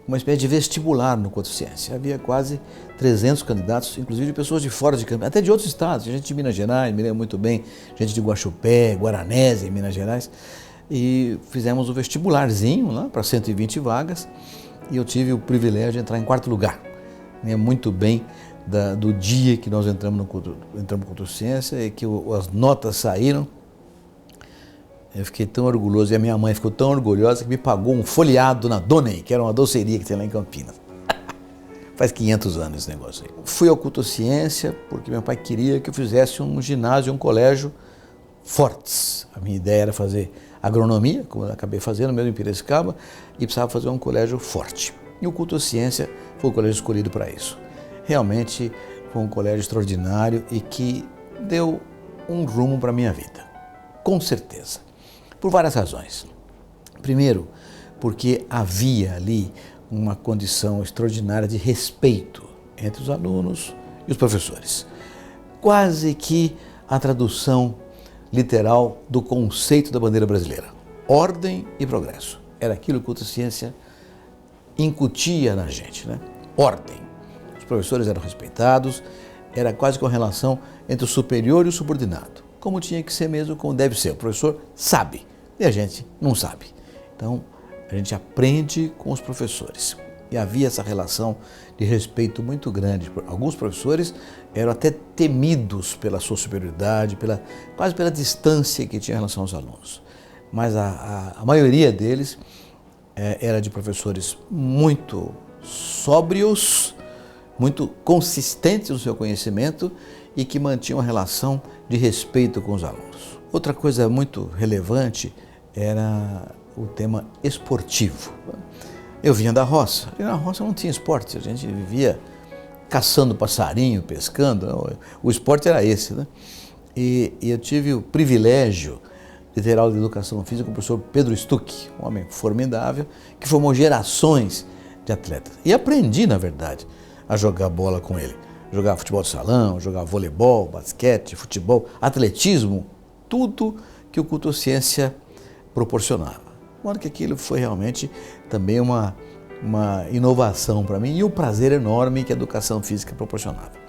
uma espécie de vestibular no Culto-Ciência. Havia quase 300 candidatos, inclusive de pessoas de fora de Campinas, até de outros estados, gente de Minas Gerais, me lembro muito bem, gente de Guaxupé, Guaranésia, em Minas Gerais, e fizemos o vestibularzinho lá para 120 vagas, e eu tive o privilégio de entrar em 4º lugar. Muito bem do dia que nós entramos no Culto-Ciência e que as notas saíram. Eu fiquei tão orgulhoso e a minha mãe ficou tão orgulhosa que me pagou um folheado na Donei, que era uma doceria que tem lá em Campinas. Faz 500 anos esse negócio aí. Fui ao Culto-Ciência porque meu pai queria que eu fizesse um ginásio, um colégio fortes. A minha ideia era fazer agronomia, como eu acabei fazendo mesmo em Piracicaba, e precisava fazer um colégio forte. E o Culto à Ciência foi o colégio escolhido para isso. Realmente foi um colégio extraordinário e que deu um rumo para a minha vida, com certeza, por várias razões. Primeiro, porque havia ali uma condição extraordinária de respeito entre os alunos e os professores. Quase que a tradução literal do conceito da bandeira brasileira. Ordem e progresso. Era aquilo que a Culto à Ciência incutia na gente, né? Ordem. Os professores eram respeitados, era quase que uma relação entre o superior e o subordinado. Como tinha que ser mesmo, como deve ser. O professor sabe e a gente não sabe. Então, a gente aprende com os professores. E havia essa relação de respeito muito grande. Alguns professores eram até temidos pela sua superioridade, quase pela distância que tinha em relação aos alunos. Mas a maioria deles era de professores muito sóbrios, muito consistentes no seu conhecimento e que mantinham uma relação de respeito com os alunos. Outra coisa muito relevante era o tema esportivo. Eu vinha da roça, e na roça não tinha esporte, a gente vivia caçando passarinho, pescando, não? O esporte era esse, né? E eu tive o privilégio de ter aula de educação física com o professor Pedro Stuck, um homem formidável, que formou gerações de atletas. E aprendi, na verdade, a jogar bola com ele. Jogar futebol de salão, jogar voleibol, basquete, futebol, atletismo, tudo que o Culto à Ciência proporcionava. De modo que aquilo foi realmente também uma inovação para mim e um prazer enorme que a educação física proporcionava.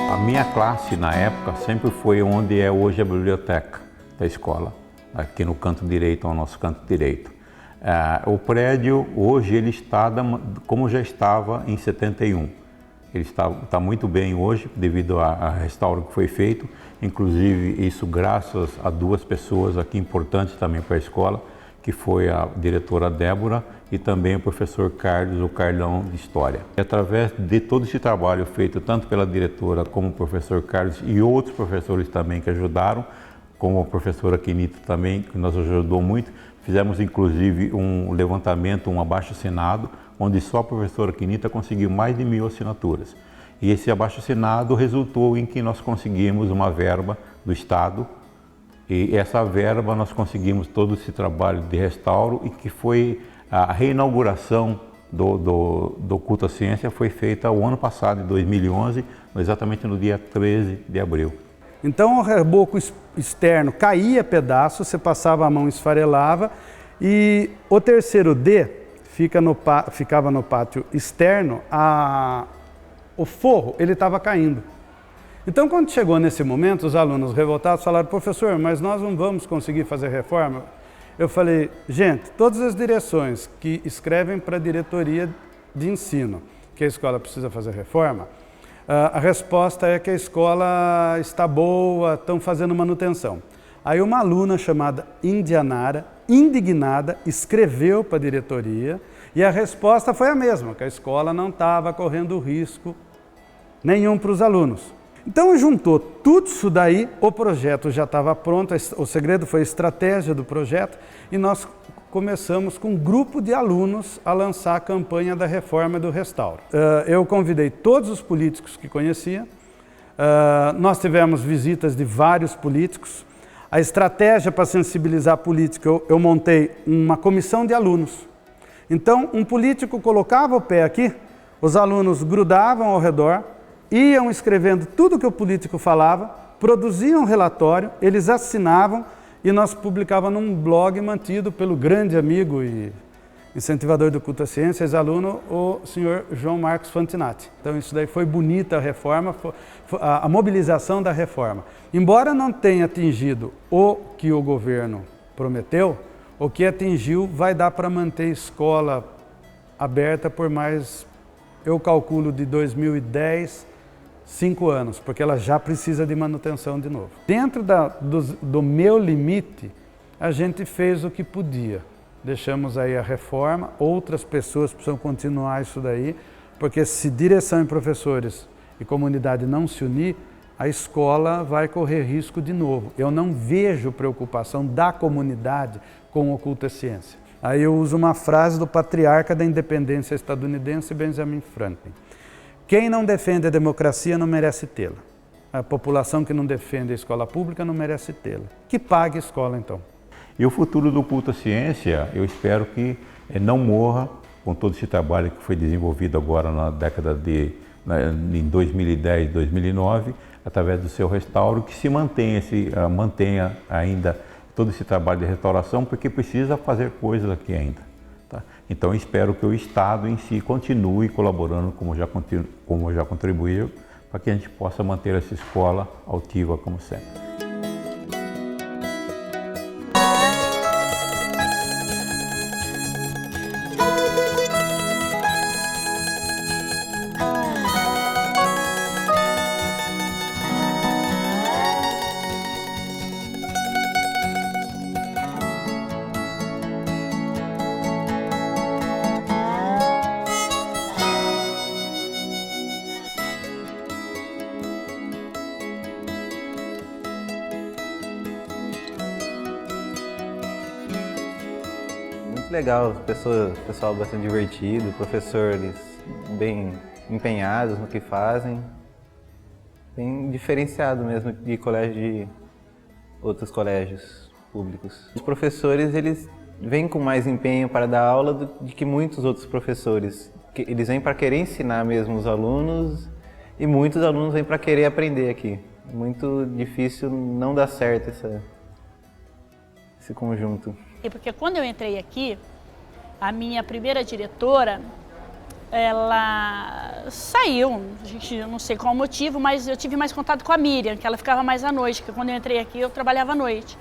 A minha classe, na época, sempre foi onde é hoje a biblioteca da escola, aqui no canto direito, ao nosso canto direito. O prédio, hoje, ele está como já estava em 71. Ele está muito bem hoje, devido ao restauro que foi feito, inclusive isso graças a duas pessoas aqui importantes também para a escola, que foi a diretora Débora e também o professor Carlos, o Carlão de História. E através de todo esse trabalho feito tanto pela diretora como o professor Carlos e outros professores também que ajudaram, como a professora Quinita também, que nos ajudou muito, fizemos inclusive um levantamento, um abaixo-assinado, onde só a professora Quinita conseguiu mais de 1000 assinaturas. E esse abaixo-assinado resultou em que nós conseguimos uma verba do Estado. E essa verba nós conseguimos todo esse trabalho de restauro e que foi a reinauguração do Culto à Ciência foi feita o ano passado, em 2011, exatamente no dia 13 de abril. Então o reboco externo caía pedaços, você passava a mão e esfarelava, e o terceiro D ficava no pátio externo, o forro ele estava caindo. Então, quando chegou nesse momento, os alunos revoltados falaram: professor, mas nós não vamos conseguir fazer reforma? Eu falei: gente, todas as direções que escrevem para a diretoria de ensino que a escola precisa fazer reforma, a resposta é que a escola está boa, estão fazendo manutenção. Aí uma aluna chamada Indianara, indignada, escreveu para a diretoria e a resposta foi a mesma, que a escola não estava correndo risco nenhum para os alunos. Então juntou tudo isso daí, o projeto já estava pronto, o segredo foi a estratégia do projeto e nós começamos com um grupo de alunos a lançar a campanha da reforma e do restauro. Eu convidei todos os políticos que conhecia, nós tivemos visitas de vários políticos. A estratégia para sensibilizar a política, eu montei uma comissão de alunos. Então um político colocava o pé aqui, os alunos grudavam ao redor, iam escrevendo tudo que o político falava, produziam um relatório, eles assinavam e nós publicávamos num blog mantido pelo grande amigo e incentivador do Culto à Ciência, ex-aluno, o senhor João Marcos Fantinatti. Então isso daí foi bonita a reforma, a mobilização da reforma. Embora não tenha atingido o que o governo prometeu, O que atingiu vai dar para manter a escola aberta por mais, eu calculo, de 2010, 5 anos, porque ela já precisa de manutenção de novo. Dentro do meu limite, a gente fez o que podia. Deixamos aí a reforma, outras pessoas precisam continuar isso daí, porque se direção e professores e comunidade não se unir, a escola vai correr risco de novo. Eu não vejo preocupação da comunidade com o culto à ciência. Aí eu uso uma frase do patriarca da independência estadunidense, Benjamin Franklin. Quem não defende a democracia não merece tê-la. A população que não defende a escola pública não merece tê-la. Que pague a escola, então. E o futuro do culto à ciência, eu espero que não morra com todo esse trabalho que foi desenvolvido agora na década em 2010, 2009, através do seu restauro, que se mantenha ainda todo esse trabalho de restauração, porque precisa fazer coisas aqui ainda. Tá? Então espero que o Estado em si continue colaborando como já contribuiu, para que a gente possa manter essa escola altiva como sempre. Legal, pessoal bastante divertido, professores bem empenhados no que fazem, bem diferenciado mesmo de outros colégios públicos. Os professores, eles vêm com mais empenho para dar aula do que muitos outros professores. Eles vêm para querer ensinar mesmo os alunos e muitos alunos vêm para querer aprender aqui. Muito difícil não dar certo esse conjunto. Porque quando eu entrei aqui, a minha primeira diretora, ela saiu, a gente não sei qual o motivo, mas eu tive mais contato com a Miriam, que ela ficava mais à noite, porque quando eu entrei aqui eu trabalhava à noite.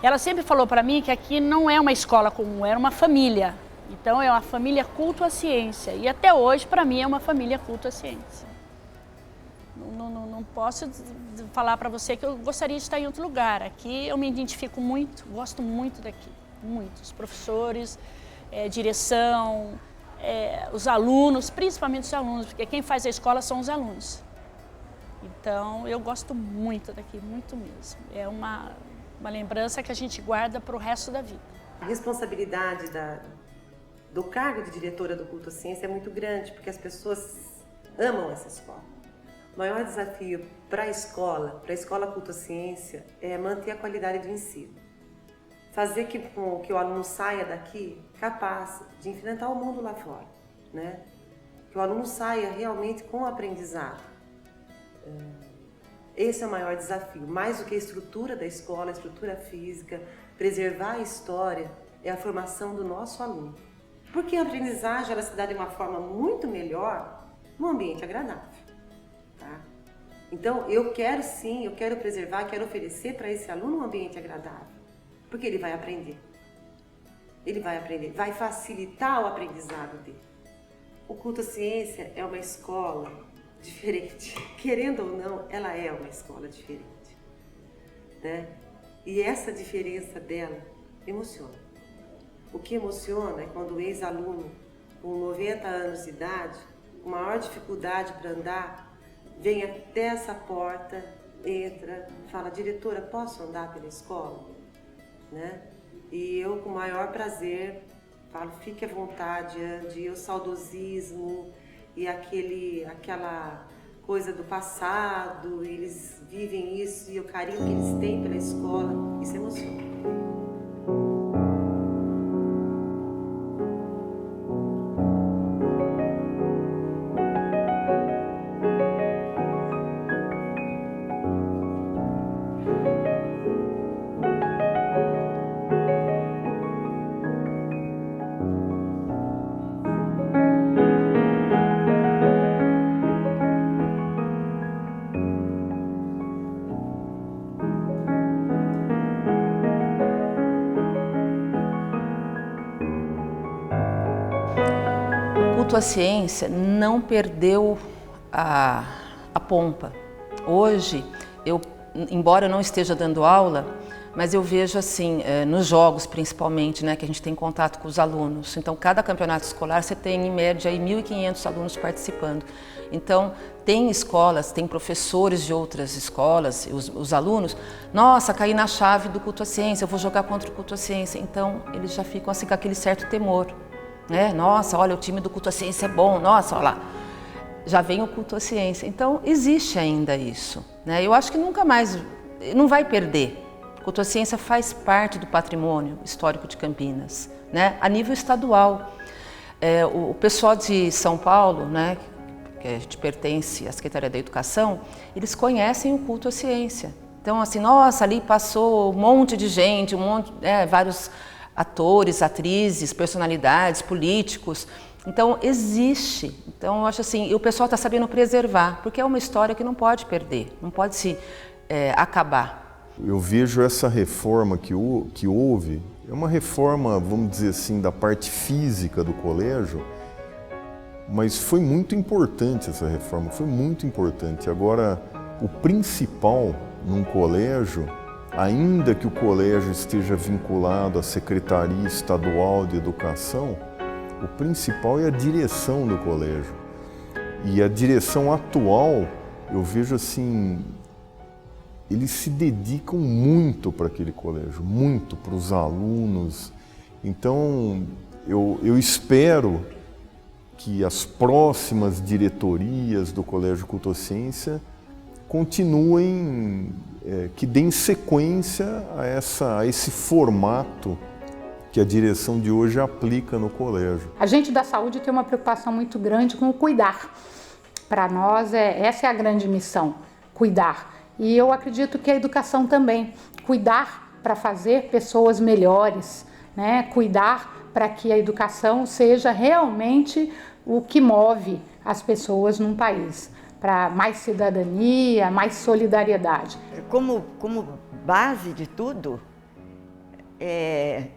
Ela sempre falou para mim que aqui não é uma escola comum, era uma família. Então é uma família culto à ciência, e até hoje para mim é uma família culto à ciência. Não posso falar para você que eu gostaria de estar em outro lugar. Aqui eu me identifico muito, gosto muito daqui. Muito, os professores, direção, os alunos, principalmente os alunos, porque quem faz a escola são os alunos. Então, eu gosto muito daqui, muito mesmo. É uma lembrança que a gente guarda para o resto da vida. A responsabilidade do cargo de diretora do Culto à Ciência é muito grande, porque as pessoas amam essa escola. O maior desafio para a escola Culto à Ciência, é manter a qualidade do ensino. Fazer que o aluno saia daqui capaz de enfrentar o mundo lá fora, né? Que o aluno saia realmente com o aprendizado. Esse é o maior desafio, mais do que a estrutura da escola, a estrutura física, preservar a história, é a formação do nosso aluno. Porque a aprendizagem ela se dá de uma forma muito melhor num ambiente agradável. Tá? Então, eu quero preservar, quero oferecer para esse aluno um ambiente agradável. Porque ele vai aprender. Ele vai aprender, vai facilitar o aprendizado dele. O Culto à Ciência é uma escola diferente. Querendo ou não, ela é uma escola diferente. Né? E essa diferença dela emociona. O que emociona é quando o ex-aluno, com 90 anos de idade, com maior dificuldade para andar, vem até essa porta, entra, fala: diretora, posso andar pela escola? Né? E eu, com o maior prazer, falo: fique à vontade, Andy. O saudosismo e aquela coisa do passado, eles vivem isso, e o carinho que eles têm pela escola, isso emociona. culto à ciência não perdeu a pompa. Hoje, embora eu não esteja dando aula, mas eu vejo assim, nos jogos principalmente, né, que a gente tem contato com os alunos. Então, cada campeonato escolar você tem em média aí 1.500 alunos participando. Então, tem escolas, tem professores de outras escolas, os alunos, nossa, caí na chave do culto à ciência, eu vou jogar contra o culto à ciência. Então, eles já ficam assim com aquele certo temor, né? Nossa, olha, o time do culto à ciência é bom, nossa, olha lá. Já vem o culto à ciência. Então, existe ainda isso, né? Eu acho que nunca mais, não vai perder. O culto à ciência faz parte do patrimônio histórico de Campinas, né? A nível estadual. O pessoal de São Paulo, né, que a gente pertence à Secretaria da Educação, eles conhecem o culto à ciência. Então, assim, nossa, ali passou um monte de gente, vários atores, atrizes, personalidades, políticos. Então, existe. Então, eu acho assim, e o pessoal está sabendo preservar, porque é uma história que não pode perder, não pode se acabar. Eu vejo essa reforma que houve, é uma reforma, vamos dizer assim, da parte física do colégio, mas foi muito importante essa reforma, foi muito importante. Agora, o principal num colégio, ainda que o colégio esteja vinculado à Secretaria Estadual de Educação, o principal é a direção do colégio. E a direção atual, eu vejo assim, eles se dedicam muito para aquele colégio, muito para os alunos. Então, eu espero que as próximas diretorias do Colégio Culto à Ciência continuem, que deem sequência a esse formato que a direção de hoje aplica no colégio. A gente da saúde tem uma preocupação muito grande com o cuidar. Para nós, essa é a grande missão, cuidar. E eu acredito que a educação também, cuidar para fazer pessoas melhores, né? Cuidar para que a educação seja realmente o que move as pessoas num país, para mais cidadania, mais solidariedade. Como base de tudo, é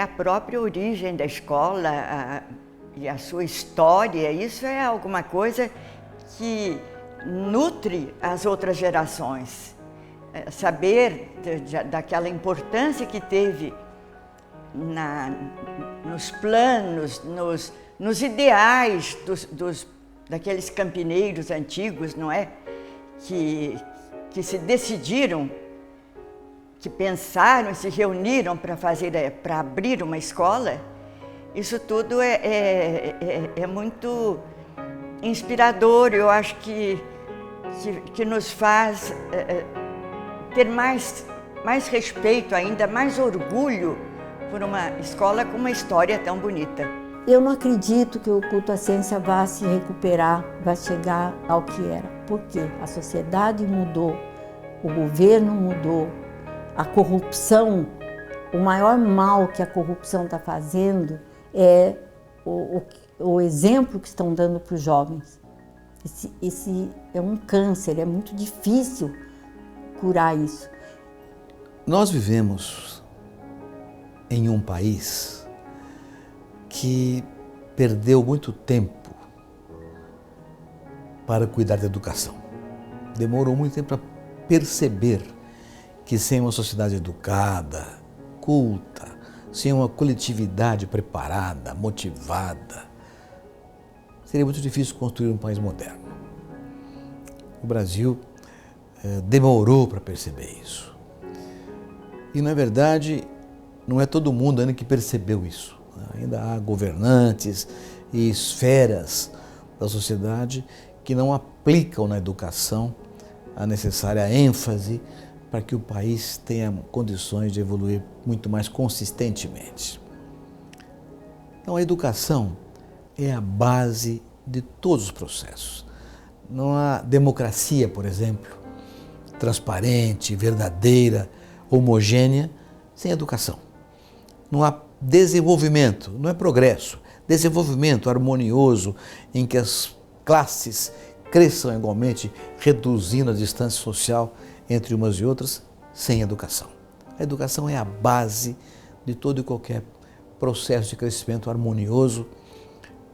a própria origem da escola e a sua história. Isso é alguma coisa que nutre as outras gerações. Saber daquela importância que teve nos planos, nos ideais daqueles campineiros antigos, não é? Que se decidiram, que pensaram e se reuniram para abrir uma escola. Isso tudo é muito inspirador. Eu acho que nos faz ter mais respeito ainda, mais orgulho por uma escola com uma história tão bonita. Eu não acredito que o culto à ciência vá se recuperar, vá chegar ao que era. Porque a sociedade mudou, o governo mudou, a corrupção, o maior mal que a corrupção está fazendo é o exemplo que estão dando para os jovens. Esse é um câncer, é muito difícil curar isso. Nós vivemos em um país que perdeu muito tempo para cuidar da educação. Demorou muito tempo para perceber que sem uma sociedade educada, culta, sem uma coletividade preparada, motivada, seria muito difícil construir um país moderno. O Brasil demorou para perceber isso. E, na verdade, não é todo mundo ainda que percebeu isso. Ainda há governantes e esferas da sociedade que não aplicam na educação a necessária ênfase para que o país tenha condições de evoluir muito mais consistentemente. Então, a educação é a base de todos os processos. Não há democracia, por exemplo, transparente, verdadeira, homogênea, sem educação. Não há desenvolvimento, não é progresso, desenvolvimento harmonioso em que as classes cresçam igualmente, reduzindo a distância social entre umas e outras, sem educação. A educação é a base de todo e qualquer processo de crescimento harmonioso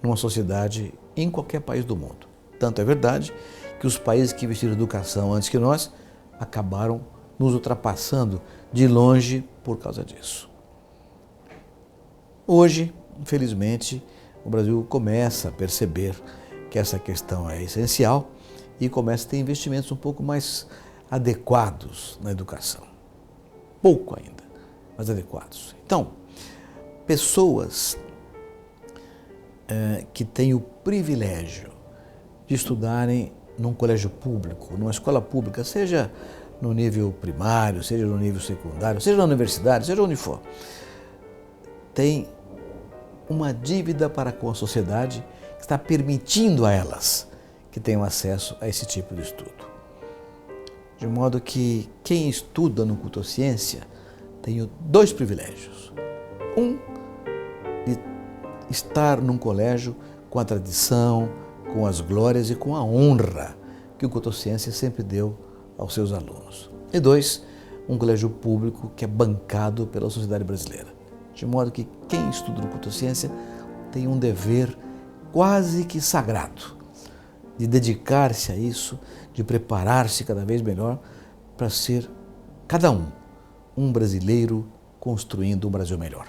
numa sociedade em qualquer país do mundo. Tanto é verdade que os países que investiram em educação antes que nós acabaram nos ultrapassando de longe por causa disso. Hoje, infelizmente, o Brasil começa a perceber que essa questão é essencial e começa a ter investimentos um pouco mais adequados na educação. Pouco ainda, mas adequados. Então, pessoas que têm o privilégio de estudarem num colégio público, numa escola pública, seja no nível primário, seja no nível secundário, seja na universidade, seja onde for, tem uma dívida para com a sociedade que está permitindo a elas que tenham acesso a esse tipo de estudo. De modo que quem estuda no Cultociência tem dois privilégios. Um, de estar num colégio com a tradição, com as glórias e com a honra que o Cultociência sempre deu aos seus alunos. E dois, um colégio público que é bancado pela sociedade brasileira. De modo que quem estuda no Cultociência tem um dever quase que sagrado de dedicar-se a isso, de preparar-se cada vez melhor para ser, cada um brasileiro construindo um Brasil melhor.